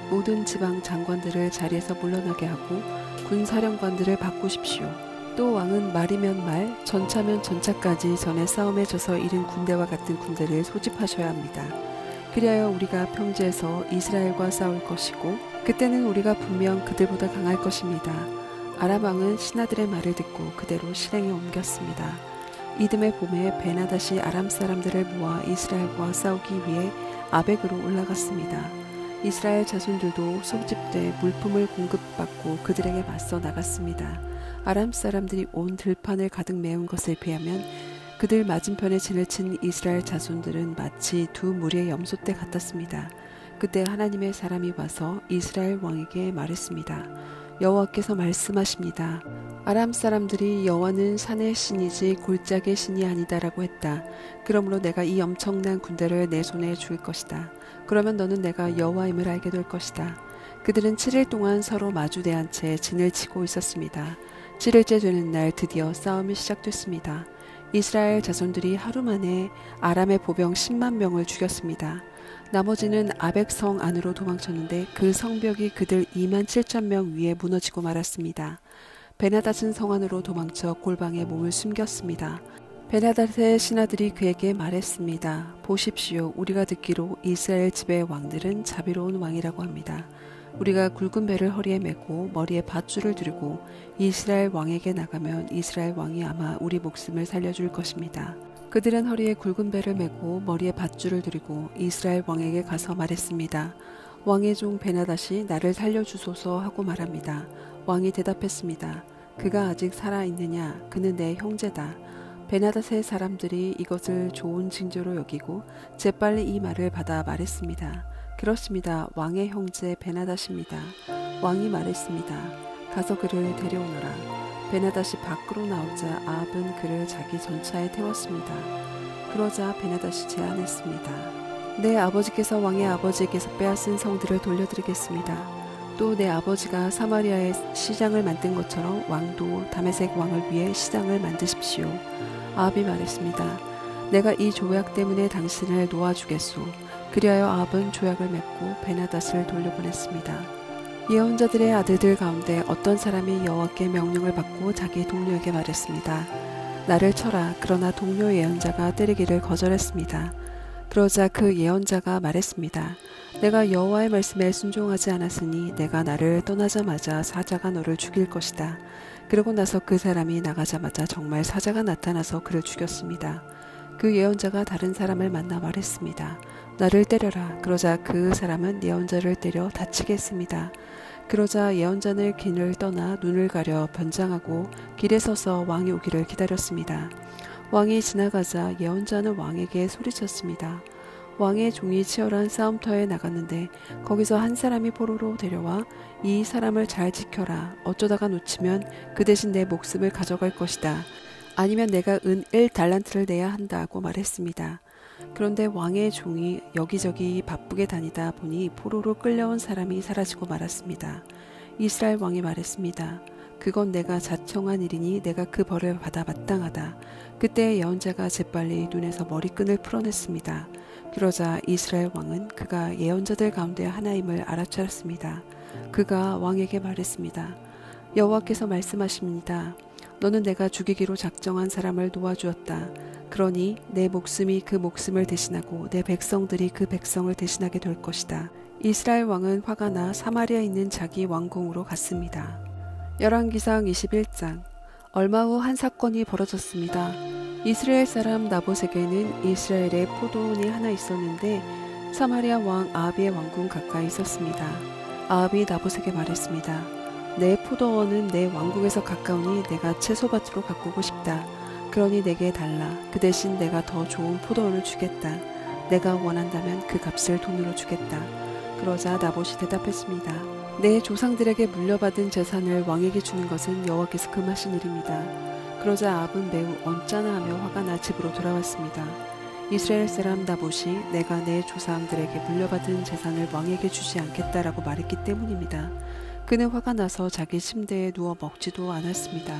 모든 지방 장관들을 자리에서 물러나게 하고 군사령관들을 바꾸십시오. 또 왕은 말이면 말, 전차면 전차까지 전에 싸움에 져서 잃은 군대와 같은 군대를 소집하셔야 합니다. 그리하여 우리가 평지에서 이스라엘과 싸울 것이고 그때는 우리가 분명 그들보다 강할 것입니다. 아람 왕은 신하들의 말을 듣고 그대로 실행에 옮겼습니다. 이듬해 봄에 베나닷이 아람 사람들을 모아 이스라엘과 싸우기 위해 아벡으로 올라갔습니다. 이스라엘 자손들도 소집돼 물품을 공급받고 그들에게 맞서 나갔습니다. 아람 사람들이 온 들판을 가득 메운 것에 비하면 그들 맞은편에 진을 친 이스라엘 자손들은 마치 두 무리의 염소떼 같았습니다. 그때 하나님의 사람이 와서 이스라엘 왕에게 말했습니다. 여호와께서 말씀하십니다. 아람 사람들이 여호와는 산의 신이지 골짜기의 신이 아니다라고 했다. 그러므로 내가 이 엄청난 군대를 내 손에 줄 것이다. 그러면 너는 내가 여호와임을 알게 될 것이다. 그들은 7일 동안 서로 마주대한 채 진을 치고 있었습니다. 7일째 되는 날 드디어 싸움이 시작됐습니다. 이스라엘 자손들이 하루 만에 아람의 보병 10만 명을 죽였습니다. 나머지는 아벡성 안으로 도망쳤는데 그 성벽이 그들 2만 7천 명 위에 무너지고 말았습니다. 베나닷은 성 안으로 도망쳐 골방에 몸을 숨겼습니다. 베나닷의 신하들이 그에게 말했습니다. 보십시오. 우리가 듣기로 이스라엘 집의 왕들은 자비로운 왕이라고 합니다. 우리가 굵은 배를 허리에 메고 머리에 밧줄을 두르고 이스라엘 왕에게 나가면 이스라엘 왕이 아마 우리 목숨을 살려줄 것입니다. 그들은 허리에 굵은 배를 메고 머리에 밧줄을 두르고 이스라엘 왕에게 가서 말했습니다. 왕의 종 베나닷이 나를 살려주소서 하고 말합니다. 왕이 대답했습니다. 그가 아직 살아있느냐? 그는 내 형제다. 베나닷의 사람들이 이것을 좋은 징조로 여기고 재빨리 이 말을 받아 말했습니다. 그렇습니다. 왕의 형제 베나닷입니다. 왕이 말했습니다. 가서 그를 데려오너라. 베나닷이 밖으로 나오자 아합은 그를 자기 전차에 태웠습니다. 그러자 베나닷이 제안했습니다. 내 아버지께서 왕의 아버지에게서 빼앗은 성들을 돌려드리겠습니다. 또 내 아버지가 사마리아에 시장을 만든 것처럼 왕도 다메섹 왕을 위해 시장을 만드십시오. 아합이 말했습니다. 내가 이 조약 때문에 당신을 놓아주겠소. 그리하여 아합은 조약을 맺고 베나닷을 돌려보냈습니다. 예언자들의 아들들 가운데 어떤 사람이 여호와께 명령을 받고 자기 동료에게 말했습니다. 나를 쳐라. 그러나 동료 예언자가 때리기를 거절했습니다. 그러자 그 예언자가 말했습니다. 내가 여호와의 말씀에 순종하지 않았으니 내가 나를 떠나자마자 사자가 너를 죽일 것이다. 그러고 나서 그 사람이 나가자마자 정말 사자가 나타나서 그를 죽였습니다. 그 예언자가 다른 사람을 만나 말했습니다. 나를 때려라. 그러자 그 사람은 예언자를 때려 다치게 했습니다. 그러자 예언자는 길을 떠나 눈을 가려 변장하고 길에 서서 왕이 오기를 기다렸습니다. 왕이 지나가자 예언자는 왕에게 소리쳤습니다. 왕의 종이 치열한 싸움터에 나갔는데 거기서 한 사람이 포로로 데려와 이 사람을 잘 지켜라. 어쩌다가 놓치면 그 대신 내 목숨을 가져갈 것이다. 아니면 내가 은 1달란트를 내야 한다고 말했습니다. 그런데 왕의 종이 여기저기 바쁘게 다니다 보니 포로로 끌려온 사람이 사라지고 말았습니다. 이스라엘 왕이 말했습니다. 그건 내가 자청한 일이니 내가 그 벌을 받아 마땅하다. 그때 예언자가 재빨리 눈에서 머리끈을 풀어냈습니다. 그러자 이스라엘 왕은 그가 예언자들 가운데 하나임을 알아차렸습니다. 그가 왕에게 말했습니다. 여호와께서 말씀하십니다. 너는 내가 죽이기로 작정한 사람을 놓아주었다. 그러니 내 목숨이 그 목숨을 대신하고 내 백성들이 그 백성을 대신하게 될 것이다. 이스라엘 왕은 화가 나 사마리아에 있는 자기 왕궁으로 갔습니다. 열왕기상 21장. 얼마 후 한 사건이 벌어졌습니다. 이스라엘 사람 나봇에게는 이스라엘에 포도원이 하나 있었는데 사마리아 왕 아합의 왕궁 가까이 있었습니다. 아합이 나봇에게 말했습니다. 내 포도원은 내 왕궁에서 가까우니 내가 채소밭으로 가꾸고 싶다. 그러니 내게 달라. 그 대신 내가 더 좋은 포도원을 주겠다. 내가 원한다면 그 값을 돈으로 주겠다. 그러자 나봇이 대답했습니다. 내 조상들에게 물려받은 재산을 왕에게 주는 것은 여호와께서 금하신 일입니다. 그러자 아합은 매우 언짢아하며 화가 나 집으로 돌아왔습니다. 이스라엘 사람 나봇이 내가 내 조상들에게 물려받은 재산을 왕에게 주지 않겠다라고 말했기 때문입니다. 그는 화가 나서 자기 침대에 누워 먹지도 않았습니다.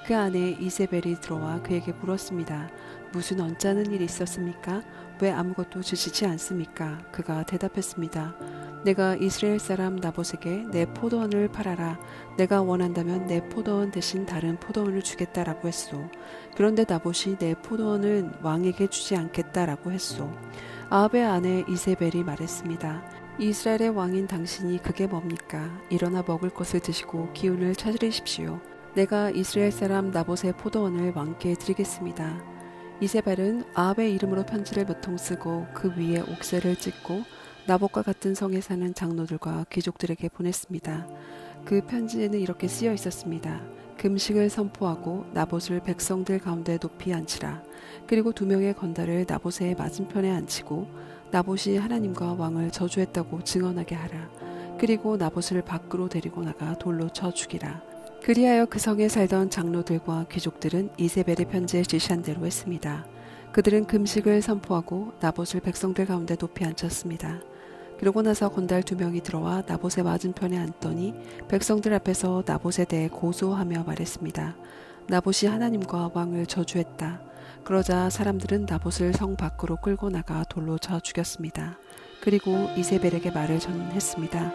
그 안에 이세벨이 들어와 그에게 물었습니다. 무슨 언짢은 일이 있었습니까? 왜 아무것도 주시지 않습니까? 그가 대답했습니다. 내가 이스라엘 사람 나봇에게 내 포도원을 팔아라. 내가 원한다면 내 포도원 대신 다른 포도원을 주겠다라고 했소. 그런데 나봇이 내 포도원은 왕에게 주지 않겠다라고 했소. 아합의 아내 이세벨이 말했습니다. 이스라엘의 왕인 당신이 그게 뭡니까? 일어나 먹을 것을 드시고 기운을 찾으십시오. 내가 이스라엘 사람 나봇의 포도원을 왕께 드리겠습니다. 이세벨은 아합의 이름으로 편지를 몇 통 쓰고 그 위에 옥새를 찍고 나봇과 같은 성에 사는 장로들과 귀족들에게 보냈습니다. 그 편지에는 이렇게 쓰여 있었습니다. 금식을 선포하고 나봇을 백성들 가운데 높이 앉히라. 그리고 2명의 건달을 나봇의 맞은편에 앉히고 나봇이 하나님과 왕을 저주했다고 증언하게 하라. 그리고 나봇을 밖으로 데리고 나가 돌로 쳐 죽이라. 그리하여 그 성에 살던 장로들과 귀족들은 이세벨의 편지에 지시한 대로 했습니다. 그들은 금식을 선포하고 나봇을 백성들 가운데 높이 앉혔습니다. 그러고 나서 건달 2명이 들어와 나봇의 맞은편에 앉더니 백성들 앞에서 나봇에 대해 고소하며 말했습니다. 나봇이 하나님과 왕을 저주했다. 그러자 사람들은 나봇을 성 밖으로 끌고 나가 돌로 쳐 죽였습니다. 그리고 이세벨에게 말을 전했습니다.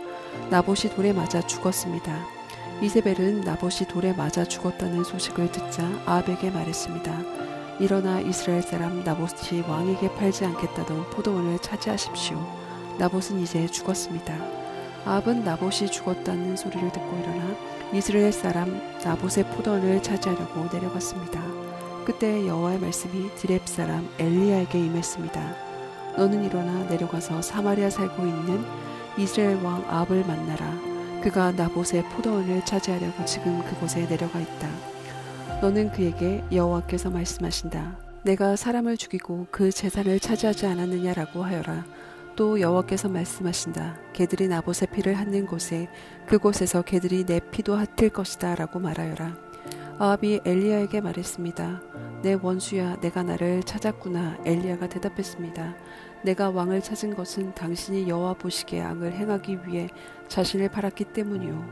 나봇이 돌에 맞아 죽었습니다. 이세벨은 나봇이 돌에 맞아 죽었다는 소식을 듣자 아합에게 말했습니다. 일어나 이스라엘 사람 나봇이 왕에게 팔지 않겠다던 포도원을 차지하십시오. 나봇은 이제 죽었습니다. 아합은 나봇이 죽었다는 소리를 듣고 일어나 이스라엘 사람 나봇의 포도원을 차지하려고 내려갔습니다. 그때 여호와의 말씀이 드렙 사람 엘리야에게 임했습니다. 너는 일어나 내려가서 사마리아 살고 있는 이스라엘 왕 아합을 만나라. 그가 나봇의 포도원을 차지하려고 지금 그곳에 내려가 있다. 너는 그에게 여호와께서 말씀하신다. 내가 사람을 죽이고 그 재산을 차지하지 않았느냐라고 하여라. 또 여호와께서 말씀하신다. 개들이 나봇의 피를 핥는 곳에 그곳에서 개들이 내 피도 핥을 것이다 라고 말하여라. 아합이 엘리야에게 말했습니다. 내 원수야, 내가 나를 찾았구나. 엘리야가 대답했습니다. 내가 왕을 찾은 것은 당신이 여호와 보시기에 악을 행하기 위해 자신을 팔았기 때문이요.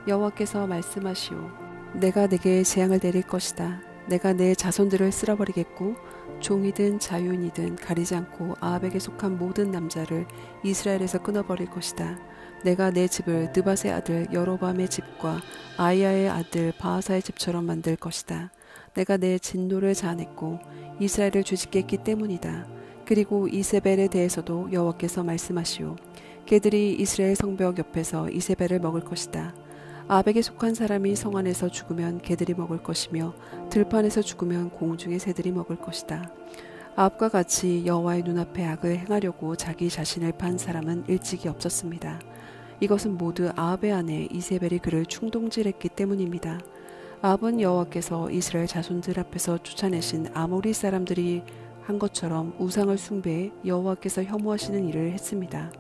여호와께서 말씀하시오. 내가 내게 재앙을 내릴 것이다. 내가 내 자손들을 쓸어버리겠고 종이든 자유인이든 가리지 않고 아합에게 속한 모든 남자를 이스라엘에서 끊어버릴 것이다. 내가 내 집을 느밧의 아들 여로보암의 집과 아이야의 아들 바하사의 집처럼 만들 것이다. 내가 내 진노를 자아냈고 이스라엘을 죄짓게 했기 때문이다. 그리고 이세벨에 대해서도 여호와께서 말씀하시오. 개들이 이스라엘 성벽 옆에서 이세벨을 먹을 것이다. 아합에게 속한 사람이 성 안에서 죽으면 개들이 먹을 것이며 들판에서 죽으면 공중의 새들이 먹을 것이다. 아합과 같이 여호와의 눈앞에 악을 행하려고 자기 자신을 판 사람은 일찍이 없었습니다. 이것은 모두 아합의 아내 이세벨이 그를 충동질했기 때문입니다. 아합은 여호와께서 이스라엘 자손들 앞에서 쫓아내신 아모리 사람들이 한 것처럼 우상을 숭배해 여호와께서 혐오하시는 일을 했습니다.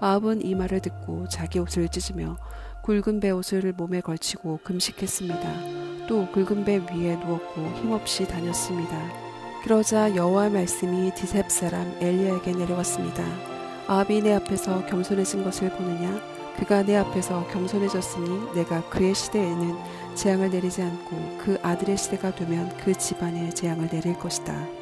아합은 이 말을 듣고 자기 옷을 찢으며 굵은 베옷을 몸에 걸치고 금식했습니다. 또 굵은 배 위에 누웠고 힘없이 다녔습니다. 그러자 여호와의 말씀이 디셉 사람 엘리야에게 내려왔습니다. 아합이 내 앞에서 겸손해진 것을 보느냐? 그가 내 앞에서 겸손해졌으니 내가 그의 시대에는 재앙을 내리지 않고 그 아들의 시대가 되면 그 집안에 재앙을 내릴 것이다.